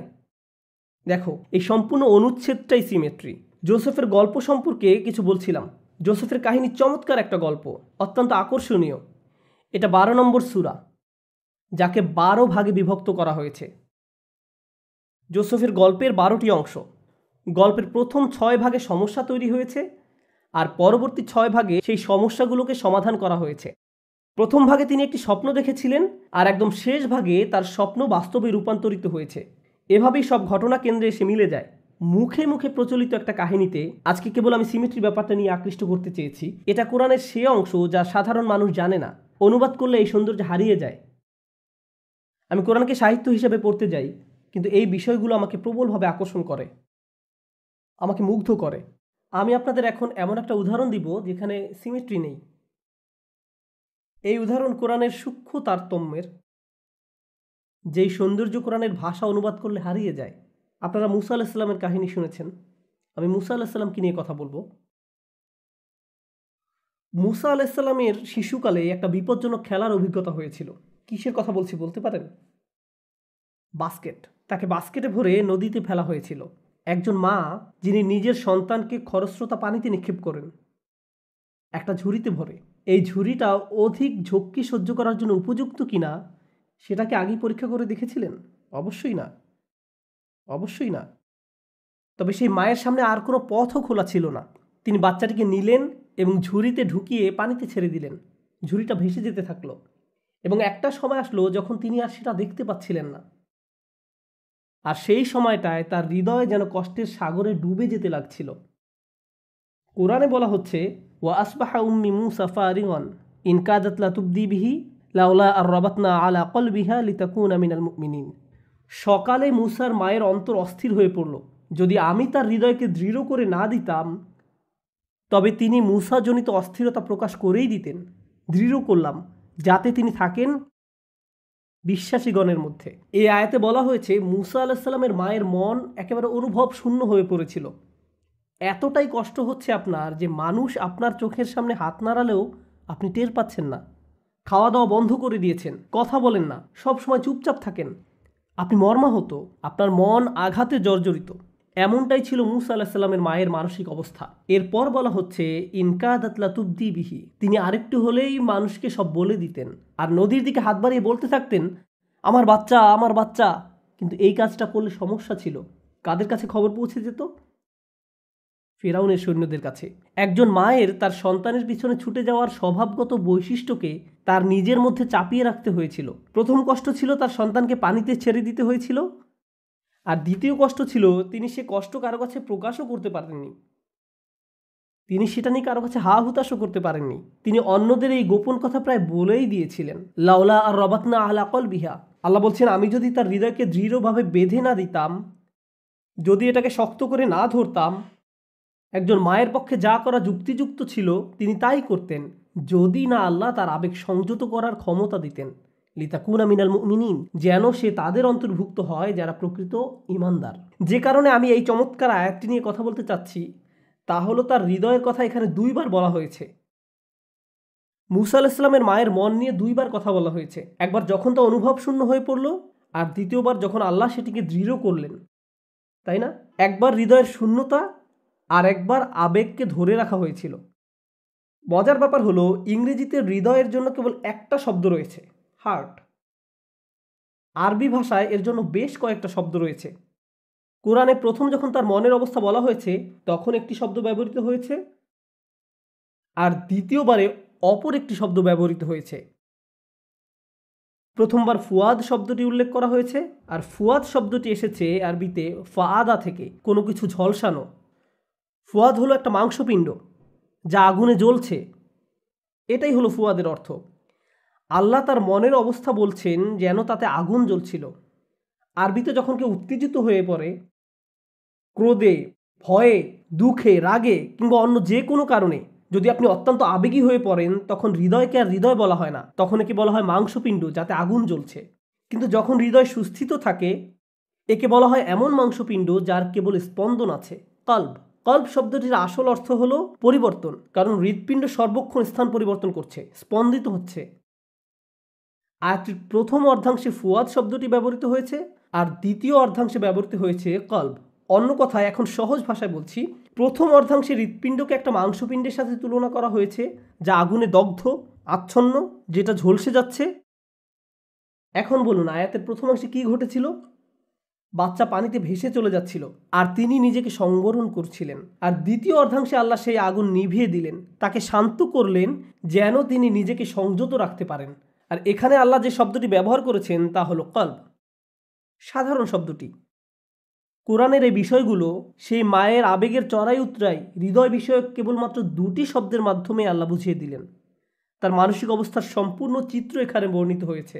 দেখো এই সম্পূর্ণ অনুচ্ছেদটাই সিমেট্রি। জোসেফের গল্প সম্পর্কে কিছু বলছিলাম। জোসেফের কাহিনী চমৎকার একটা গল্প, অত্যন্ত আকর্ষণীয়। এটা 12 নম্বর সূরা, যাকে 12 ভাগে বিভক্ত করা হয়েছে। জোসেফের গল্পের 12টি অংশ। গল্পের প্রথম 6 ভাগে সমস্যা তৈরি হয়েছে, আর পরবর্তী 6 ভাগে সেই সমস্যাগুলোকে সমাধান করা হয়েছে। প্রথম ভাগে তিনি একটি স্বপ্ন দেখেছিলেন, আর একদম শেষ ভাগে তার স্বপ্ন বাস্তবে রূপান্তরিত হয়েছে। এভাবেই সব ঘটনা কেন্দ্রে এসে মিলে যায়। মুখে মুখে প্রচলিত একটা কাহিনীতে আজকে কেবল আমি সিমেট্রি ব্যাপারটা নিয়ে আকৃষ্ট করতে চেয়েছি। এটা কোরআনের সে অংশ যা সাধারণ মানুষ জানে না। অনুবাদ করলে এই সৌন্দর্য হারিয়ে যায়। আমি কোরআনকে সাহিত্য হিসেবে পড়তে যাই, কিন্তু এই বিষয়গুলো আমাকে প্রবলভাবে আকর্ষণ করে, আমাকে মুগ্ধ করে। আমি আপনাদের এখন এমন একটা উদাহরণ দিব যেখানে সিমেট্রি নেই। এই উদাহরণ কোরআনের সূক্ষ্ম তারতম্যের, যেই সৌন্দর্য কোরআনের ভাষা অনুবাদ করলে হারিয়ে যায়। আপনারা মুসা আলাইহিস সালামের কাহিনী শুনেছেন। আমি মুসা আলাইহিস সালামকে নিয়ে কথা বলবো। মুসা আলাইহিস সালামের শিশুকালে একটা বিপজ্জনক খেলার অভিজ্ঞতা হয়েছিল। কিসের কথা বলছি বলতে পারেন? বাস্কেট। তাকে বাস্কেটে ভরে নদীতে ফেলা হয়েছিল। একজন মা যিনি নিজের সন্তানকে খরস্রোতা পানিতে নিক্ষেপ করেন, একটা ঝুড়িতে ভরে। এই ঝুড়িটা অধিক ঝক্কি সহ্য করার জন্য উপযুক্ত কিনা সেটাকে আগেই পরীক্ষা করে দেখেছিলেন? অবশ্যই না, অবশ্যই না। তবে সেই মায়ের সামনে আর কোনো পথও খোলা ছিল না। তিনি বাচ্চাটিকে নিলেন এবং ঝুড়িতে ঢুকিয়ে পানিতে ছেড়ে দিলেন। ঝুড়িটা ভেসে যেতে থাকলো, এবং একটা সময় আসলো যখন তিনি আর সেটা দেখতে পাচ্ছিলেন না। আর সেই সময়টায় তার হৃদয় যেন কষ্টের সাগরে ডুবে যেতে লাগছিল। কোরআনে বলা হচ্ছে, ওয়া আসবাহা উম্মি মুসা ফারিগান ইন কাদাত লা তুবদি বিহি লাউলা আর রাবাতনা আলা কলবিহা লিতাকুনা মিনাল মুমিনিন। সকালে মুসার মায়ের অন্তর অস্থির হয়ে পড়ল, যদি আমি তার হৃদয়কে দৃঢ় করে না দিতাম তবে তিনি মুসাজনিত অস্থিরতা প্রকাশ করেই দিতেন। দৃঢ় করলাম যাতে তিনি থাকেন বিশ্বাসীগণের মধ্যে। এই আয়াতে বলা হয়েছে মুসা আলাইহিস সালামের মায়ের মন একেবারে অনুভব শূন্য হয়ে পড়েছিল। এতটাই কষ্ট হচ্ছে আপনার যে মানুষ আপনার চোখের সামনে হাত নাড়ালেও আপনি টের পাচ্ছেন না, খাওয়া দাওয়া বন্ধ করে দিয়েছেন, কথা বলেন না, সব সময় চুপচাপ থাকেন, আপনি মর্মাহত, আপনার মন আঘাতে জর্জরিত। এমনটাই ছিল মুসা আলাইহিস সালামের মায়ের মানসিক অবস্থা। এরপর বলা হচ্ছে ইনকাদাত লাতুবদি বিহি, তিনি আরেকটু হলেই মানুষকে সব বলে দিতেন আর নদীর দিকে হাত বাড়িয়ে বলতে থাকতেন, আমার বাচ্চা, আমার বাচ্চা। কিন্তু এই কাজটা করলে সমস্যা ছিল। কাদের কাছে খবর পৌঁছে যেত? ফেরাউনের সৈন্যদের কাছে। একজন মায়ের তার সন্তানের পিছনে ছুটে যাওয়ার স্বভাবগত বৈশিষ্ট্যকে তার নিজের মধ্যে চাপিয়ে রাখতে হয়েছিল। প্রথম কষ্ট ছিল তার সন্তানকে পানিতে ছেড়ে দিতে হয়েছিল, আর দ্বিতীয় কষ্ট ছিল তিনি সে কষ্ট কারো কাছে প্রকাশও করতে পারেননি। তিনি সেটা নিয়ে কারো কাছে হা হুতাশও করতে পারেননি। তিনি অন্যদের এই গোপন কথা প্রায় বলেই দিয়েছিলেন। লাউলা আর রাবাতনা আলা কলবিহা, আল্লাহ বলছেন আমি যদি তার হৃদয়কে দৃঢ়ভাবে বেঁধে না দিতাম, যদি এটাকে শক্ত করে না ধরতাম, একজন মায়ের পক্ষে যা করা যুক্তিযুক্ত ছিল তিনি তাই করতেন, যদি না আল্লাহ তার আবেগ সংযত করার ক্ষমতা দিতেন। লিতাকুনা মিনাল মুমিনিন, যেন সে তাদের অন্তর্ভুক্ত হয় যারা প্রকৃত ঈমানদার। যে কারণে আমি এই চমৎকার আয়াতটি নিয়ে কথা বলতে চাচ্ছি তা হলো তার হৃদয়ের কথা এখানে দুইবার বলা হয়েছে। মুসা আলাইহিস সালামের মায়ের মন নিয়ে দুইবার কথা বলা হয়েছে। একবার যখন তা অনুভব শূন্য হয়ে পড়ল, আর দ্বিতীয়বার যখন আল্লাহ সেটিকে দৃঢ় করলেন, তাই না? একবার হৃদয়ের শূন্যতা আর একবার আবেগকে ধরে রাখা হয়েছিল। মজার ব্যাপার হলো ইংরেজিতে হৃদয়ের জন্য কেবল একটা শব্দ রয়েছে, হার্ট। আরবি ভাষায় এর জন্য বেশ কয়েকটা শব্দ রয়েছে। কোরআনে প্রথম যখন তার মনের অবস্থা বলা হয়েছে তখন একটি শব্দ ব্যবহৃত হয়েছে, আর দ্বিতীয়বারে অপর একটি শব্দ ব্যবহৃত হয়েছে। প্রথমবার ফুয়াদ শব্দটি উল্লেখ করা হয়েছে, আর ফুয়াদ শব্দটি এসেছে আরবিতে ফাআদা থেকে, কোনো কিছু ঝলসানো। ফুয়াদ হলো একটা মাংসপিণ্ড যা আগুনে জ্বলছে, এটাই হলো ফুয়াদের অর্থ। আল্লাহ তার মনের অবস্থা বলছেন যেন তাতে আগুন জ্বলছিল। আরবিতে যখন কেউ উত্তেজিত হয়ে পড়ে, ক্রোধে, ভয়ে, দুঃখে, রাগে কিংবা অন্য যে কোনো কারণে যদি আপনি অত্যন্ত আবেগী হয়ে পড়েন, তখন হৃদয়কে আর হৃদয় বলা হয় না, তখন একে বলা হয় মাংসপিণ্ড যাতে আগুন জ্বলছে। কিন্তু যখন হৃদয় সুস্থিত থাকে, একে বলা হয় এমন মাংসপিণ্ড যার কেবল স্পন্দন আছে, কল্ব। কল্ব শব্দটির আসল অর্থ হলো পরিবর্তন, কারণ হৃৎপিণ্ড সর্বক্ষণ স্থান পরিবর্তন করছে, স্পন্দিত হচ্ছে। আয়াতটির প্রথম অর্ধাংশে ফুয়াদ শব্দটি ব্যবহৃত হয়েছে, আর দ্বিতীয় অর্ধাংশে ব্যবহৃত হয়েছে কল্ব। অন্য কথায়, এখন সহজ ভাষায় বলছি, প্রথম অর্ধাংশে হৃৎপিণ্ডকে একটা মাংসপিণ্ডের সাথে তুলনা করা হয়েছে যা আগুনে দগ্ধ, আচ্ছন্ন, যেটা ঝলসে যাচ্ছে। এখন বলুন, আয়াতের প্রথমাংশে কি ঘটেছিল? বাচ্চা পানিতে ভেসে চলে যাচ্ছিল আর তিনি নিজেকে সংবরণ করছিলেন। আর দ্বিতীয় অর্ধাংশে আল্লাহ সেই আগুন নিভিয়ে দিলেন, তাকে শান্ত করলেন যেন তিনি নিজেকে সংযত রাখতে পারেন। আর এখানে আল্লাহ যে শব্দটি ব্যবহার করেছেন তা হলো কলব, সাধারণ শব্দটি। কোরআনের এই বিষয়গুলো সেই মায়ের আবেগের চড়াই উতরাই হৃদয় বিষয়ক কেবলমাত্র দুটি শব্দের মাধ্যমে আল্লাহ বুঝিয়ে দিলেন। তার মানসিক অবস্থার সম্পূর্ণ চিত্র এখানে বর্ণিত হয়েছে।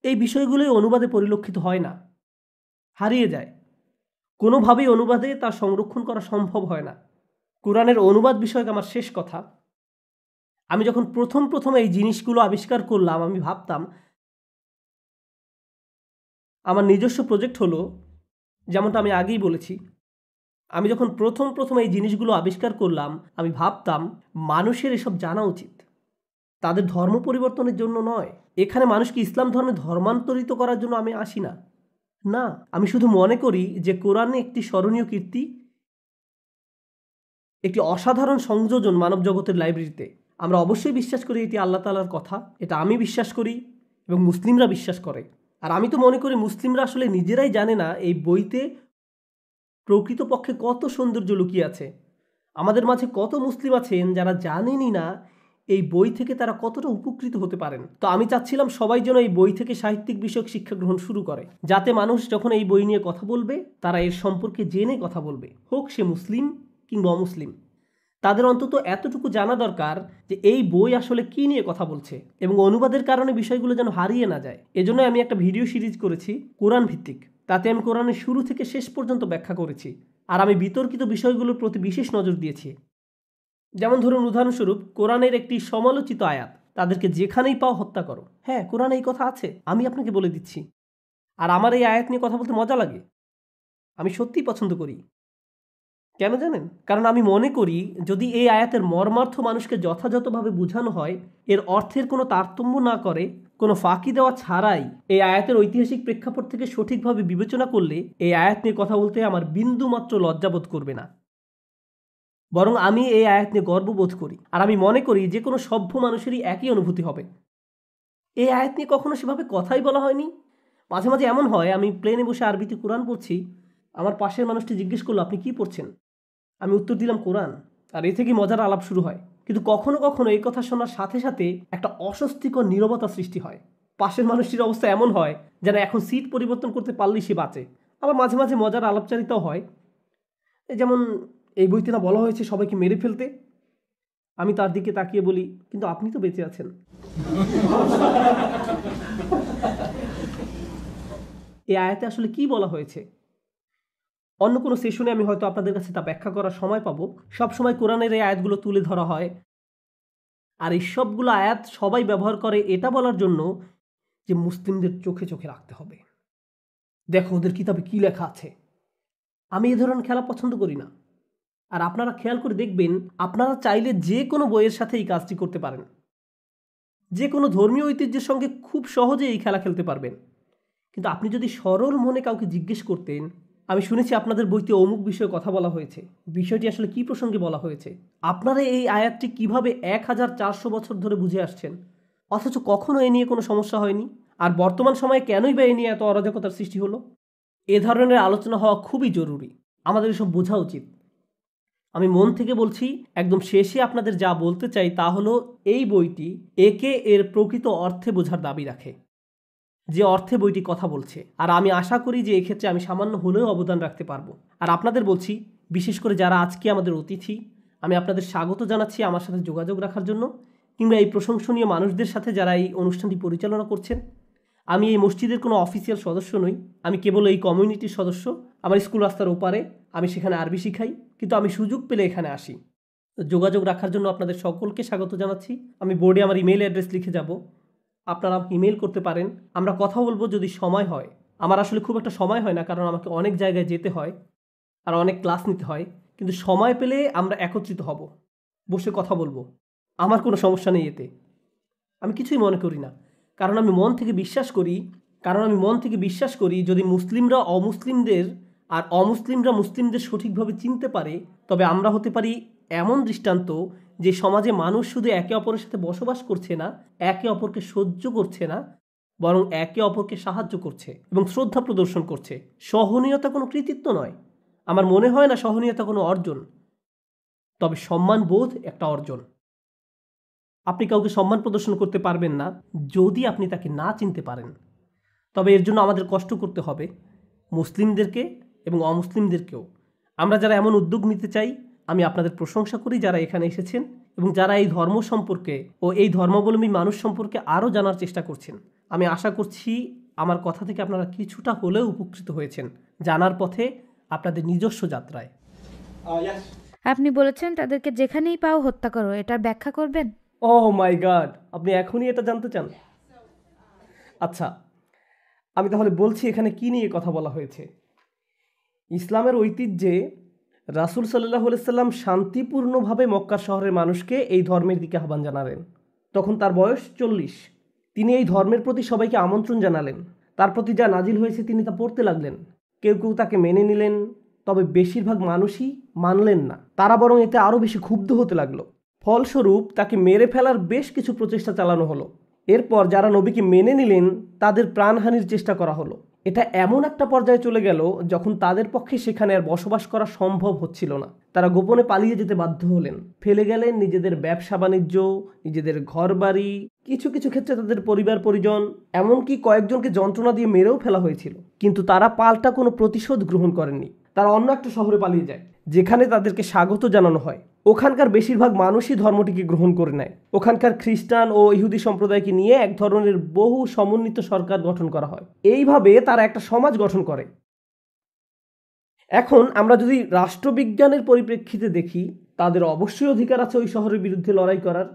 এই বিষয়গুলোই অনুবাদে পরিলক্ষিত হয় না, হারিয়ে যায়। কোনোভাবেই অনুবাদে তা সংরক্ষণ করা সম্ভব হয় না। কোরআনের অনুবাদ বিষয়ক আমার শেষ কথা, আমি যখন প্রথম এই জিনিসগুলো আবিষ্কার করলাম, আমি ভাবতাম আমার নিজস্ব প্রজেক্ট হলো, যেমনটা আমি আগেই বলেছি, আমি যখন প্রথম এই জিনিসগুলো আবিষ্কার করলাম, আমি ভাবতাম মানুষের এসব জানা উচিত, তাদের ধর্ম পরিবর্তনের জন্য নয়। এখানে মানুষকে ইসলাম ধর্মে ধর্মান্তরিত করার জন্য আমি আসি না। না, আমি শুধু মনে করি যে কোরআনে একটি স্মরণীয় কীর্তি, একটি অসাধারণ সংযোজন মানব জগতের লাইব্রেরিতে। আমরা অবশ্যই বিশ্বাস করি এটি আল্লাহ তাআলার কথা, এটা আমি বিশ্বাস করি এবং মুসলিমরা বিশ্বাস করে। আর আমি তো মনে করি মুসলিমরা আসলে নিজেরাই জানে না এই বইতে প্রকৃতপক্ষে কত সৌন্দর্য লুকিয়ে আছে। আমাদের মাঝে কত মুসলিম আছেন যারা জানেনই না এই বই থেকে তারা কতটা উপকৃত হতে পারেন। তো আমি চাচ্ছিলাম সবাই যেন এই বই থেকে সাহিত্যিক বিষয়ক শিক্ষা গ্রহণ শুরু করে, যাতে মানুষ যখন এই বই নিয়ে কথা বলবে তারা এর সম্পর্কে জেনে কথা বলবে, হোক সে মুসলিম কিংবা অমুসলিম। তাদের অন্তত এতটুকু জানা দরকার যে এই বই আসলে কী নিয়ে কথা বলছে এবং অনুবাদের কারণে বিষয়গুলো যেন হারিয়ে না যায়। এজন্য আমি একটা ভিডিও সিরিজ করেছি কোরআন ভিত্তিক। তাতে আমি কোরআনের শুরু থেকে শেষ পর্যন্ত ব্যাখ্যা করেছি, আর আমি বিতর্কিত বিষয়গুলোর প্রতি বিশেষ নজর দিয়েছি। যেমন ধরুন, উদাহরণস্বরূপ কোরআনের একটি সমালোচিত আয়াত, তাদেরকে যেখানেই পাও হত্যা করো। হ্যাঁ, কোরআনে এই কথা আছে, আমি আপনাকে বলে দিচ্ছি। আর আমার এই আয়াত নিয়ে কথা বলতে মজা লাগে, আমি সত্যিই পছন্দ করি। কেন জানেন? কারণ আমি মনে করি যদি এই আয়াতের মর্মার্থ মানুষকে যথাযথভাবে বোঝানো হয়, এর অর্থের কোনো তারতম্য না করে, কোনো ফাঁকি দেওয়া ছাড়াই এই আয়াতের ঐতিহাসিক প্রেক্ষাপট থেকে সঠিকভাবে বিবেচনা করলে এই আয়াত নিয়ে কথা বলতে আমার বিন্দুমাত্র লজ্জাবোধ করবে না, বরং আমি এই আয়াত নিয়ে গর্ববোধ করি। আর আমি মনে করি যে কোনো সভ্য মানুষেরই একই অনুভূতি হবে। এই আয়াত নিয়ে কখনো সেভাবে কথাই বলা হয়নি। মাঝে মাঝে এমন হয়, আমি প্লেনে বসে আরবিতে কোরআন পড়ছি, আমার পাশের মানুষটি জিজ্ঞেস করলো, আপনি কি পড়ছেন? আমি উত্তর দিলাম, কোরআন। আর এ থেকে মজার আলাপ শুরু হয়। কিন্তু কখনো কখনো এই কথা শোনার সাথে সাথে একটা অস্বস্তিকর নীরবতা সৃষ্টি হয়। পাশের মানুষটির অবস্থা এমন হয় যেন এখন সিট পরিবর্তন করতে পারলেই সে বাঁচে। আবার মাঝে মাঝে মজার আলাপচারিতাও হয়, যেমন এই বইতে না বলা হয়েছে সবাইকে মেরে ফেলতে। আমি তার দিকে তাকিয়ে বলি, কিন্তু আপনি তো বেঁচে আছেন। এই আয়াতে আসলে কি বলা হয়েছে? অন্য কোনো সেশনে আমি হয়তো আপনাদের কাছে তা ব্যাখ্যা করার সময় পাবো। সবসময় কোরআনের এই আয়াতগুলো তুলে ধরা হয়, আর এই সবগুলো আয়াত সবাই ব্যবহার করে এটা বলার জন্য যে মুসলিমদের চোখে চোখে রাখতে হবে, দেখো ওদের কিতাবে কি লেখা আছে। আমি এ ধরনের খেলা পছন্দ করি না। আর আপনারা খেয়াল করে দেখবেন, আপনারা চাইলে যে কোনো বইয়ের সাথে এই কাজটি করতে পারেন। যে কোনো ধর্মীয় ঐতিহ্যের সঙ্গে খুব সহজে এই খেলা খেলতে পারবেন। কিন্তু আপনি যদি সরল মনে কাউকে জিজ্ঞেস করতেন, আমি শুনেছি আপনাদের বইতে অমুক বিষয়ে কথা বলা হয়েছে, বিষয়টি আসলে কি প্রসঙ্গে বলা হয়েছে, আপনারা এই আয়াতটি কিভাবে 1400 বছর ধরে বুঝে আসছেন, অথচ কখনো এ নিয়ে কোনো সমস্যা হয়নি, আর বর্তমান সময়ে কেনই বা এ নিয়ে এত অরাজকতার সৃষ্টি হলো? এ ধরনের আলোচনা হওয়া খুবই জরুরি, আমাদের এসব বোঝা উচিত। আমি মন থেকে বলছি, একদম শেষে আপনাদের যা বলতে চাই তা হলো, এই বইটি একে এর প্রকৃত অর্থে বোঝার দাবি রাখে, যে অর্থে বইটি কথা বলছে। আর আমি আশা করি যে এক্ষেত্রে আমি সামান্য হলেও অবদান রাখতে পারবো। আর আপনাদের বলছি, বিশেষ করে যারা আজকে আমাদের অতিথি, আমি আপনাদের স্বাগত জানাচ্ছি আমার সাথে যোগাযোগ রাখার জন্য, কিংবা এই প্রশংসনীয় মানুষদের সাথে যারা এই অনুষ্ঠানটি পরিচালনা করছেন। আমি এই মসজিদের কোনো অফিসিয়াল সদস্য নই, আমি কেবল এই কমিউনিটির সদস্য। আমার স্কুল রাস্তার ওপারে, আমি সেখানে আরবি শিখাই, কিন্তু আমি সুযোগ পেলে এখানে আসি। যোগাযোগ রাখার জন্য আপনাদের সকলকে স্বাগত জানাচ্ছি। আমি বোর্ডে আমার ইমেল অ্যাড্রেস লিখে যাব, আপনারা ইমেল করতে পারেন, আমরা কথা বলবো যদি সময় হয়। আমার আসলে খুব একটা সময় হয় না, কারণ আমাকে অনেক জায়গায় যেতে হয় আর অনেক ক্লাস নিতে হয়, কিন্তু সময় পেলে আমরা একত্রিত হব, বসে কথা বলবো। আমার কোনো সমস্যা নেই এতে, আমি কিছুই মনে করি না। কারণ আমি মন থেকে বিশ্বাস করি যদি মুসলিমরা অমুসলিমদের আর অমুসলিমরা মুসলিমদের সঠিকভাবে চিনতে পারে, তবে আমরা হতে পারি এমন দৃষ্টান্ত যে সমাজে মানুষ শুধু একে অপরের সাথে বসবাস করছে না, একে অপরকে সহ্য করছে না, বরং একে অপরকে সাহায্য করছে এবং শ্রদ্ধা প্রদর্শন করছে। সহনীয়তা কোনো কৃতিত্ব নয়, আমার মনে হয় না সহনীয়তা কোনো অর্জন, তবে সম্মানবোধ একটা অর্জন। আপনি কাউকে সম্মান প্রদর্শন করতে পারবেন না যদি আপনি তাকে না চিনতে পারেন। তবে এর জন্য আমাদের কষ্ট করতে হবে, মুসলিমদেরকে এবং অমুসলিমদেরকেও। আমরা যারা এমন উদ্যোগ নিতে চাই, আমি আপনাদের প্রশংসা করি যারা এখানে এসেছেন এবং যারা এই ধর্ম সম্পর্কে ও এই ধর্মাবলম্বী মানুষ সম্পর্কে আরও জানার চেষ্টা করছেন। আমি আশা করছি আমার কথা থেকে আপনারা কিছুটা হলেও উপকৃত হয়েছেন জানার পথে আপনাদের নিজস্ব যাত্রায়। আপনি বলেছেন তাদেরকে যেখানেই পাও হত্যা করো, এটার ব্যাখ্যা করবেন? ওহ মাই গড, আপনি এখনই এটা জানতে চান? আচ্ছা, আমি তাহলে বলছি এখানে কি নিয়ে কথা বলা হয়েছে। ইসলামের ঐতিহ্যে রাসূল সাল্লাল্লাহু আলাইহি সাল্লাম শান্তিপূর্ণভাবে মক্কা শহরের মানুষকে এই ধর্মের দিকে আহ্বান জানালেন। তখন তার বয়স 40। তিনি এই ধর্মের প্রতি সবাইকে আমন্ত্রণ জানালেন, তার প্রতি যা নাজিল হয়েছে তিনি তা পড়তে লাগলেন। কেউ কেউ তাকে মেনে নিলেন, তবে বেশিরভাগ মানুষই মানলেন না। তারা বরং এতে আরও বেশি ক্ষুব্ধ হতে লাগলো। ফলস্বরূপ তাকে মেরে ফেলার বেশ কিছু প্রচেষ্টা চালানো হলো। এরপর যারা নবীকে মেনে নিলেন তাদের প্রাণহানির চেষ্টা করা হলো। এটা এমন একটা পর্যায়ে চলে গেল যখন তাদের পক্ষে সেখানে আর বসবাস করা সম্ভব হচ্ছিল না। তারা গোপনে পালিয়ে যেতে বাধ্য হলেন, ফেলে গেলেন নিজেদের ব্যবসা বাণিজ্য, নিজেদের ঘরবাড়ি, কিছু কিছু ক্ষেত্রে তাদের পরিবার পরিজন, এমনকি কয়েকজনকে যন্ত্রণা দিয়ে মেরেও ফেলা হয়েছিল। কিন্তু তারা পাল্টা কোনো প্রতিশোধ গ্রহণ করেননি। তারা অন্য একটা শহরে পালিয়ে যায়, যেখানে তাদেরকে স্বাগত জানানো হয়। ওখানকার বেশিরভাগ মানুষই ধর্মটিকে গ্রহণ করে নেয়। ওখানকার খ্রিস্টান ও ইহুদি সম্প্রদায়কে নিয়ে এক ধরনের বহু সমন্বিত সরকার গঠন করা হয়। এইভাবে তারা একটা সমাজ গঠন করে। এখন আমরা যদি রাষ্ট্রবিজ্ঞানের পরিপ্রেক্ষিতে দেখি, তাদের অবশ্যই অধিকার আছে ওই শহরের বিরুদ্ধে লড়াই করার।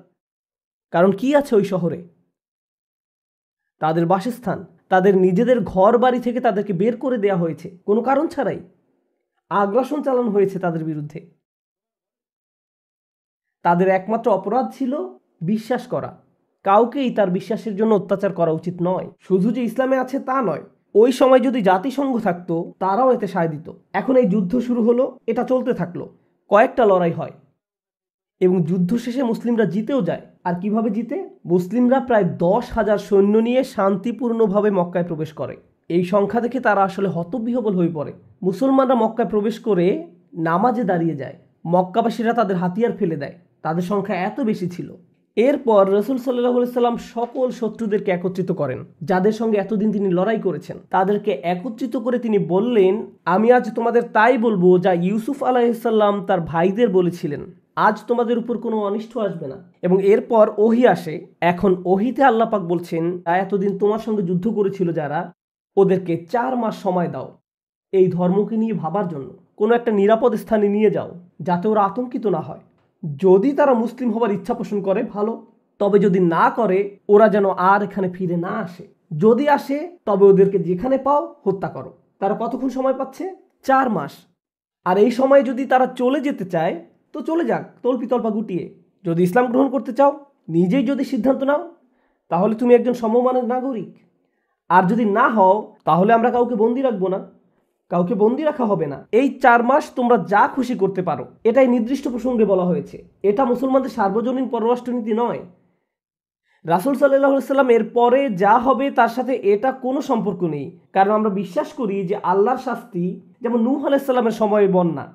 কারণ কি আছে ওই শহরে? তাদের বাসস্থান, তাদের নিজেদের ঘর বাড়ি থেকে তাদেরকে বের করে দেয়া হয়েছে কোনো কারণ ছাড়াই। আগ্রাসন চালানো হয়েছে তাদের বিরুদ্ধে। তাদের একমাত্র অপরাধ ছিল বিশ্বাস করা। কাউকেই তার বিশ্বাসের জন্য অত্যাচার করা উচিত নয়। শুধু যে ইসলামে আছে তা নয়, ওই সময় যদি জাতিসংঘ থাকতো তারাও এতে সায় দিত। এখন এই যুদ্ধ শুরু হলো, এটা চলতে থাকলো, কয়েকটা লড়াই হয় এবং যুদ্ধ শেষে মুসলিমরা জিতেও যায়। আর কিভাবে জিতে? মুসলিমরা প্রায় 10,000 সৈন্য নিয়ে শান্তিপূর্ণভাবে মক্কায় প্রবেশ করে। এই সংখ্যা দেখে তারা আসলে হতবিহ্বল হয়ে পড়ে। মুসলমানরা মক্কায় প্রবেশ করে নামাজে দাঁড়িয়ে যায়। মক্কাবাসীরা তাদের হাতিয়ার ফেলে দেয়, তাদের সংখ্যা এত বেশি ছিল। এরপর রাসূল সাল্লাল্লাহু আলাইহি সাল্লাম সকল শত্রুদেরকে একত্রিত করেন, যাদের সঙ্গে এতদিন তিনি লড়াই করেছেন। তাদেরকে একত্রিত করে তিনি বললেন, আমি আজ তোমাদের তাই বলবো যা ইউসুফ আলাইহিস সালাম তার ভাইদের বলেছিলেন, আজ তোমাদের উপর কোনো অনিষ্ট আসবে না। এবং এরপর ওহী আসে। এখন ওহীতে আল্লাহ পাক বলছেন, এতদিন তোমার সঙ্গে যুদ্ধ করেছিল যারা, ওদেরকে 4 মাস সময় দাও এই ধর্মকে নিয়ে ভাবার জন্য। কোনো একটা নিরাপদ স্থানে নিয়ে যাও, যাতে ওরা আতঙ্কিত না হয়। যদি তারা মুসলিম হবার ইচ্ছা পোষণ করে ভালো, তবে যদি না করে ওরা যেন আর এখানে ফিরে না আসে। যদি আসে তবে ওদেরকে যেখানে পাও হত্যা করো। তারা কতক্ষণ সময় পাচ্ছে? 4 মাস। আর এই সময়ে যদি তারা চলে যেতে চায় তো চলে যাক তল্পিতল্পা গুটিয়ে। যদি ইসলাম গ্রহণ করতে চাও, নিজেই যদি সিদ্ধান্ত নাও, তাহলে তুমি একজন সমমানের নাগরিক। আর যদি না হও, তাহলে আমরা কাউকে বন্দি রাখবো না, কাউকে বন্দি রাখা হবে না। এই 4 মাস তোমরা যা খুশি করতে পারো, এটাই নির্দিষ্ট প্রসঙ্গে বলা হয়েছে। এটা মুসলমানদের সার্বজনীন পররাষ্ট্রনীতি নয়। রাসূল সাল্লাল্লাহু আলাইহি সাল্লাম এর পরে যা হবে তার সাথে এটা কোনো সম্পর্ক নেই। কারণ আমরা বিশ্বাস করি যে আল্লাহর শাস্তি, যেমন নূহ আলাইহিস সালামের সময়ে বন্যা,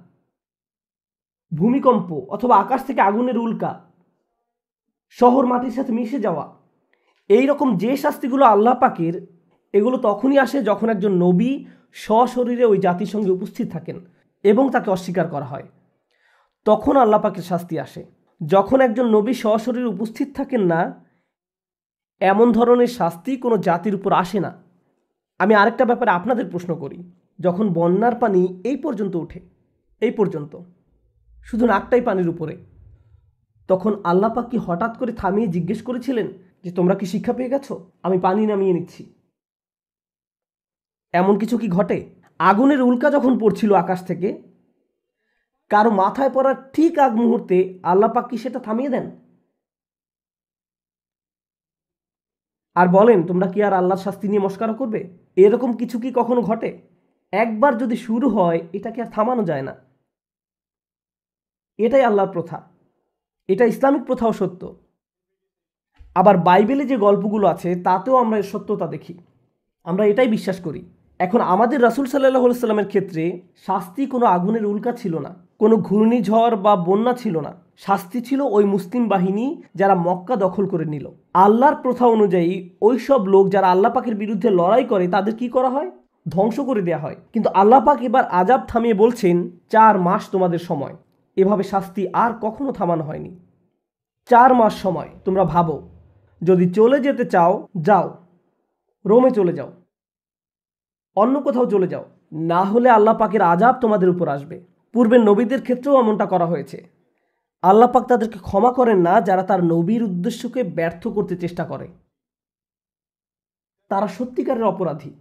ভূমিকম্প অথবা আকাশ থেকে আগুনের উল্কা, শহর মাটির সাথে মিশে যাওয়া, এই রকম যে শাস্তিগুলো আল্লাহ পাকের, এগুলো তখনই আসে যখন একজন নবী সশরীরে ওই জাতির সঙ্গে উপস্থিত থাকেন এবং তাকে অস্বীকার করা হয়। তখন আল্লাহ পাকের শাস্তি আসে। যখন একজন নবী সশরীরে উপস্থিত থাকেন না, এমন ধরনের শাস্তি কোনো জাতির উপর আসে না। আমি আরেকটা ব্যাপারে আপনাদের প্রশ্ন করি, যখন বন্যার পানি এই পর্যন্ত ওঠে, এই পর্যন্ত, শুধু নাকটাই পানির উপরে, তখন আল্লাহ পাক কি হঠাৎ করে থামিয়ে জিজ্ঞেস করেছিলেন যে তোমরা কি শিক্ষা পেয়ে গেছো, আমি পানি নামিয়ে নিচ্ছি? এমন কিছু কি ঘটে? আগুনের উল্কা যখন পড়ছিল আকাশ থেকে, কারো মাথায় পড়ার ঠিক আগ মুহূর্তে আল্লাহ পাক কি সেটা থামিয়ে দেন? আর বলেন তোমরা কি আর আল্লাহর শাস্তি নিয়ে মস্করা করবে? এরকম কিছু কি কখনো ঘটে? একবার যদি শুরু হয়, এটাকে আর থামানো যায় না। এটাই আল্লাহর প্রথা, এটা ইসলামিক প্রথাও সত্য। আবার বাইবেলে যে গল্পগুলো আছে তাতেও আমরা এর সত্যতা দেখি। আমরা এটাই বিশ্বাস করি। এখন আমাদের রাসূল সাল্লাল্লাহু আলাইহি সাল্লামের ক্ষেত্রে শাস্তি কোনো আগুনের উল্কা ছিল না, কোনো ঘূর্ণিঝড় বা বন্যা ছিল না। শাস্তি ছিল ওই মুসলিম বাহিনী যারা মক্কা দখল করে নিল। আল্লাহর প্রথা অনুযায়ী ওই সব লোক যারা আল্লাহ পাকের বিরুদ্ধে লড়াই করে তাদের কি করা হয়? ধ্বংস করে দেওয়া হয়। কিন্তু আল্লাহ পাক এবার আযাব থামিয়ে বলছেন 4 মাস তোমাদের সময়। এভাবে শাস্তি আর কখনো থামানো হয়নি। 4 মাস সময়। তোমরা ভাবো, যদি চলে যেতে চাও যাও, রোমে চলে যাও, অন্য কোথাও চলে যাও, না হলে আল্লাহ পাকের আযাব তোমাদের উপর আসবে। পূর্বের নবীদের ক্ষেত্রেও এমনটা করা হয়েছে। আল্লাহ পাক তাদেরকে ক্ষমা করেন না যারা তার নবীর উদ্দেশ্যকে ব্যর্থ করতে চেষ্টা করে। তারা সত্যিকারের অপরাধী।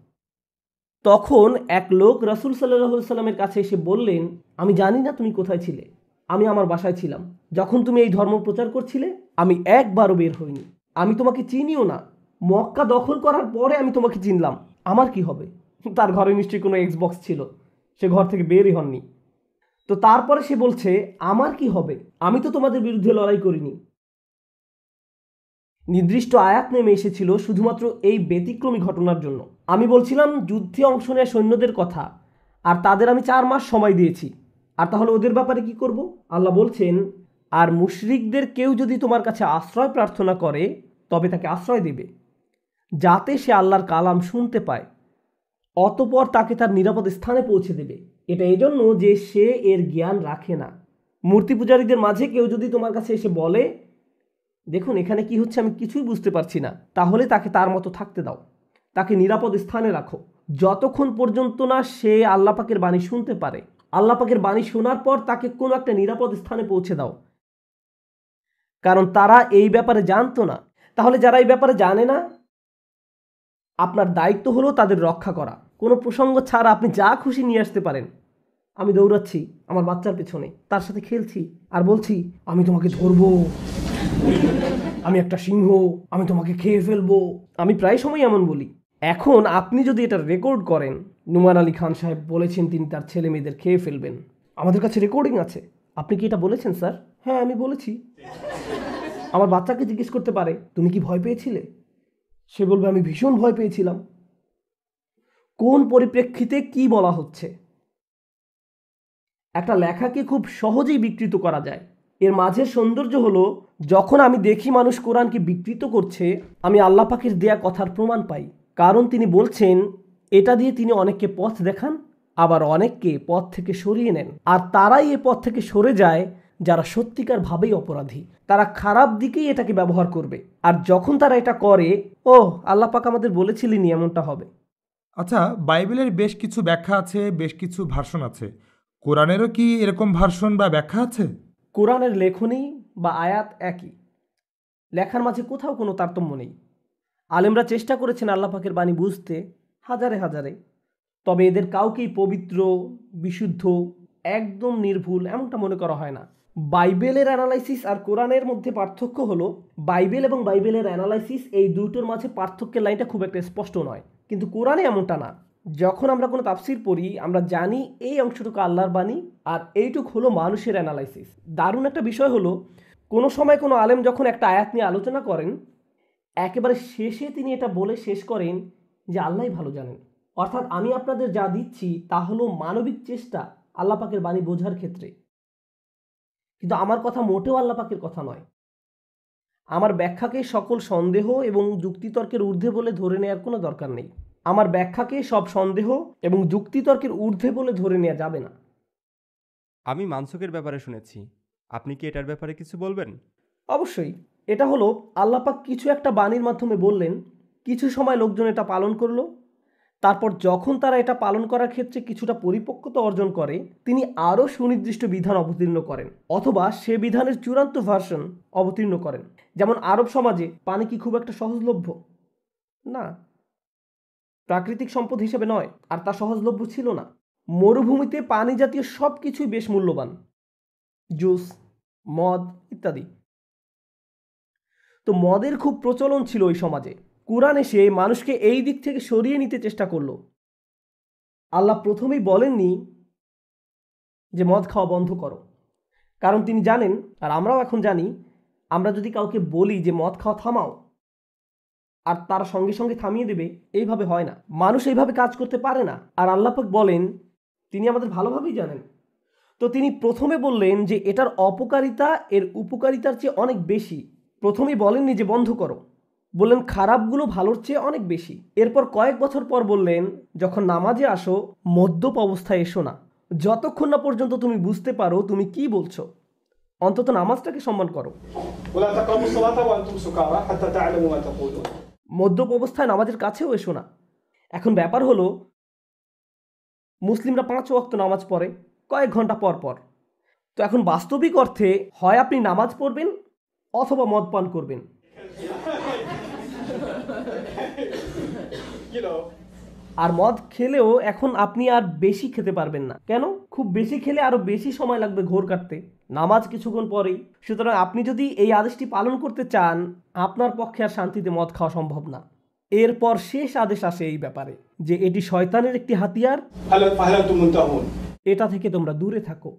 তখন এক লোক রাসূল সাল্লাল্লাহু আলাইহি সাল্লামের কাছে এসে বললেন, আমি জানি না তুমি কোথায় ছিলে, আমি আমার বাসায় ছিলাম। যখন তুমি এই ধর্ম প্রচার করছিলে আমি একবারও বের হইনি, আমি তোমাকে চিনিও না। মক্কা দখল করার পরে আমি তোমাকে চিনলাম, আমার কি হবে? তার ঘরে নিশ্চয়ই কোনো এক্সবক্স ছিল, সে ঘর থেকে বেরই হননি। তো তারপরে সে বলছে, আমার কি হবে, আমি তো তোমাদের বিরুদ্ধে লড়াই করিনি। নির্দিষ্ট আয়াত নেমে এসেছিল শুধুমাত্র এই ব্যতিক্রমী ঘটনার জন্য। আমি বলছিলাম যুদ্ধে অংশ নেওয়া সৈন্যদের কথা, আর তাদের আমি 4 মাস সময় দিয়েছি। আর তাহলে ওদের ব্যাপারে কি করব? আল্লাহ বলছেন, আর মুশরিকদের কেউ যদি তোমার কাছে আশ্রয় প্রার্থনা করে তবে তাকে আশ্রয় দেবে, যাতে সে আল্লাহর কালাম শুনতে পায়, অতঃপর তাকে তার নিরাপদ স্থানে পৌঁছে দেবে। এটা এজন্য যে সে এর জ্ঞান রাখে না। মূর্তি পূজারীদের মাঝে কেউ যদি তোমার কাছে এসে বলে, দেখুন এখানে কি হচ্ছে আমি কিছুই বুঝতে পারছি না, তাহলে তাকে তার মতো থাকতে দাও, তাকে নিরাপদ স্থানে রাখো, যতক্ষণ পর্যন্ত না সে আল্লাহ পাকের বাণী শুনতে পারে। আল্লাহ পাকের বাণী শোনার পর তাকে কোনো একটা নিরাপদ স্থানে পৌঁছে দাও, কারণ তারা এই ব্যাপারে জানতো না। তাহলে যারা এই ব্যাপারে জানে না, আপনার দায়িত্ব হলো তাদের রক্ষা করা। কোনো প্রসঙ্গ ছাড়া আপনি যা খুশি নিয়ে আসতে পারেন। আমি দৌড়াচ্ছি আমার বাচ্চার পেছনে, তার সাথে খেলছি আর বলছি আমি তোমাকে ধরবো, আমি একটা সিংহ, আমি তোমাকে খেয়ে ফেলবো। আমি প্রায় সময় এমন বলি। এখন আপনি যদি এটা রেকর্ড করেন, নুমান আলী খান সাহেব বলেছেন তিনি তার ছেলে মেয়েদের খেয়ে ফেলবেন, আমাদের কাছে রেকর্ডিং আছে, আপনি কি এটা বলেছেন স্যার? হ্যাঁ আমি বলেছি। আমার বাচ্চাকে জিজ্ঞেস করতে পারে তুমি কি ভয় পেয়েছিলে, সে বলবে আমি ভীষণ ভয় পেয়েছিলাম। কোন পরিপ্রেক্ষিতে কি বলা হচ্ছে? একটা লেখাকে খুব সহজেই বিকৃত করা যায়। এর মাঝের সৌন্দর্য হলো যখন আমি দেখি মানুষ কোরআনকে বিকৃত করছে, আমি আল্লাহ পাকের দেয়া কথার প্রমাণ পাই। কারণ তিনি বলছেন এটা দিয়ে তিনি অনেককে পথ দেখান, আবার অনেককে পথ থেকে সরিয়ে নেন। আর তারাই এ পথ থেকে সরে যায় যারা সত্যিকার ভাবেই অপরাধী। তারা খারাপ দিকেই এটাকে ব্যবহার করবে। আর যখন তারা এটা করে, ও আল্লাহ পাক আমাদের বলেছিলেনই এমনটা হবে। আচ্ছা, বাইবেলের বেশ কিছু ব্যাখ্যা আছে, বেশ কিছু ভার্সন আছে। কোরআনেরও কি এরকম ভার্সন বা ব্যাখ্যা আছে? কোরআনের লেখনী বা আয়াত একই, লেখার মাঝে কোথাও কোনো তারতম্য নেই। আলেমরা চেষ্টা করেছেন আল্লাহ পাকের বাণী বুঝতে হাজারে হাজারে, তবে এদের কাউকেই পবিত্র, বিশুদ্ধ, একদম নির্ভুল এমনটা মনে করা হয় না। বাইবেলের অ্যানালাইসিস আর কোরআনের মধ্যে পার্থক্য হলো বাইবেল এবং বাইবেলের অ্যানালাইসিস, এই দুটোর মাঝে পার্থক্যের লাইনটা খুব একটা স্পষ্ট নয়, কিন্তু কোরআনে এমনটা না। যখন আমরা কোনো তাফসির পড়ি আমরা জানি এই অংশটুকু আল্লাহর বাণী আর এইটুক হলো মানুষের অ্যানালাইসিস। দারুণ একটা বিষয় হলো কোনো সময় কোনো আলেম যখন একটা আয়াত নিয়ে আলোচনা করেন, একেবারে শেষে তিনি এটা বলে শেষ করেন যে আল্লাহই ভালো জানেন। অর্থাৎ আমি আপনাদের যা দিচ্ছি তা হলো মানবিক চেষ্টা আল্লাহ পাকের বাণী বোঝার ক্ষেত্রে, কিন্তু আমার কথা মোটেও আল্লাহ পাকের কথা নয়। আমার ব্যাখ্যাকে সকল সন্দেহ এবং যুক্তিতর্কের ঊর্ধ্বে বলে ধরে নেওয়ার কোনো দরকার নেই। আমার ব্যাখ্যাকে সব সন্দেহ এবং যুক্তিতর্কের ঊর্ধ্বে বলে ধরে নেওয়া যাবে না। আমি মানসুকের ব্যাপারে শুনেছি, আপনি কি এটার ব্যাপারে কিছু বলবেন? অবশ্যই। এটা হলো আল্লাহ পাক কিছু একটা বাণীর মাধ্যমে বললেন, কিছু সময় লোকজন এটা পালন করলো, তারপর যখন তারা এটা পালন করার ক্ষেত্রে কিছুটা পরিপক্কতা অর্জন করে, তিনি আরও সুনির্দিষ্ট বিধান অবতীর্ণ করেন, অথবা সে বিধানের চূড়ান্ত ভার্সন অবতীর্ণ করেন। যেমন আরব সমাজে পানি কি খুব একটা সহজলভ্য? না, প্রাকৃতিক সম্পদ হিসেবে নয়, আর তা সহজলভ্য ছিল না। মরুভূমিতে পানি জাতীয় সব কিছুই বেশ মূল্যবান, জুস, মদ ইত্যাদি। তো মদের খুব প্রচলন ছিল ওই সমাজে। কুরআন এসে মানুষকে এই দিক থেকে সরিয়ে নিতে চেষ্টা করলো। আল্লাহ প্রথমেই বলেননি যে মদ খাওয়া বন্ধ করো, কারণ তিনি জানেন, আর আমরাও এখন জানি, আমরা যদি কাউকে বলি যে মদ খাওয়া থামাও আর তার সঙ্গে সঙ্গে থামিয়ে দেবে, এইভাবে হয় না। মানুষ এইভাবে কাজ করতে পারে না। আর আল্লাহ পাক বলেন তিনি আমাদের ভালোভাবেই জানেন। তো তিনি প্রথমে বললেন যে এটার অপকারিতা এর উপকারিতার চেয়ে অনেক বেশি। প্রথমেই বলেননি যে বন্ধ করো, বললেন খারাপগুলো ভালোর চেয়ে অনেক বেশি। এরপর কয়েক বছর পর বললেন যখন নামাজে আসো মদ্যপ অবস্থায় এসো না, যতক্ষণ না পর্যন্ত তুমি বুঝতে পারো তুমি কি বলছো, অন্তত নামাজটাকে সম্মান করো। মদ্যপ অবস্থায় নামাজের কাছেও এসো না। এখন ব্যাপার হলো মুসলিমরা 5 ওয়াক্ত নামাজ পড়ে কয়েক ঘন্টা পর পর। তো এখন বাস্তবিক অর্থে হয় আপনি নামাজ পড়বেন অথবা মদ পান করবেন। আর মদ খেলেও এখন আপনি আর বেশি খেতে পারবেন না। কেন? খুব বেশি খেলে আরো বেশি সময় লাগবে ঘোর কাটতে, নামাজ কিছুক্ষণ পরেই। সুতরাং আপনি যদি এই আদেশটি পালন করতে চান, আপনার পক্ষে আর শান্তিতে মদ খাওয়া সম্ভব না। এরপর শেষ আদেশ আসে এই ব্যাপারে যে এটি শয়তানের একটি হাতিয়ার, এটা থেকে তোমরা দূরে থাকো।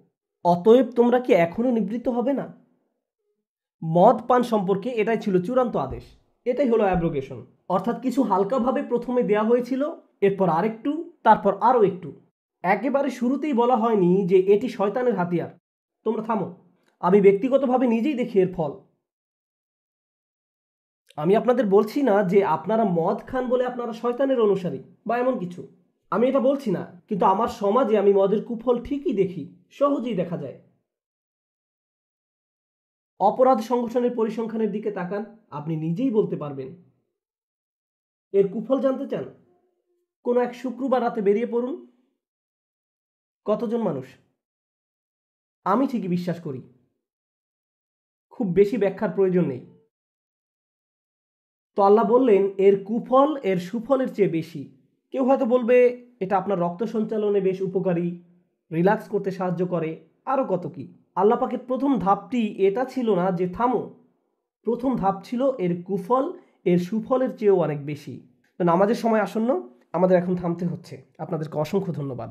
অতএব তোমরা কি এখনো নিবৃত্ত হবে না? মদ পান সম্পর্কে এটাই ছিল চূড়ান্ত আদেশ। এটাই হলো অ্যাব্রোগেশন, অর্থাৎ কিছু হালকাভাবে প্রথমে দেয়া হয়েছিল, এরপর আরেকটু, তারপর আরও একটু। একেবারে শুরুতেই বলা হয়নি যে এটি শয়তানের হাতিয়ার, তোমরা থামো। আমি ব্যক্তিগতভাবে নিজেই দেখি এর ফল। আমি আপনাদের বলছি না যে আপনারা মদ খান বলে আপনারা শয়তানের অনুসারী বা এমন কিছু, আমি এটা বলছি না। কিন্তু আমার সমাজে আমি মদের কুফল ঠিকই দেখি, সহজেই দেখা যায়। অপরাধ সংগঠনের পরিসংখ্যানের দিকে তাকান, আপনি নিজেই বলতে পারবেন। এর কুফল জানতে চান? কোনো এক শুক্রবার রাতে বেরিয়ে পড়ুন। কতজন মানুষ? আমি ঠিকই বিশ্বাস করি, খুব বেশি ব্যাখ্যার প্রয়োজন নেই। তো আল্লাহ বললেন এর কুফল এর সুফলের চেয়ে বেশি। কেউ হয়তো বলবে এটা আপনার রক্ত সঞ্চালনে বেশ উপকারী, রিল্যাক্স করতে সাহায্য করে, আরও কত কি। আল্লাহ পাকের প্রথম ধাপটি এটা ছিল না যে থামো, প্রথম ধাপ ছিল এর কুফল এর সুফলের চেয়েও অনেক বেশি। তো নামাজের সময় আসন্ন, আমাদের এখন থামতে হচ্ছে। আপনাদেরকে অসংখ্য ধন্যবাদ।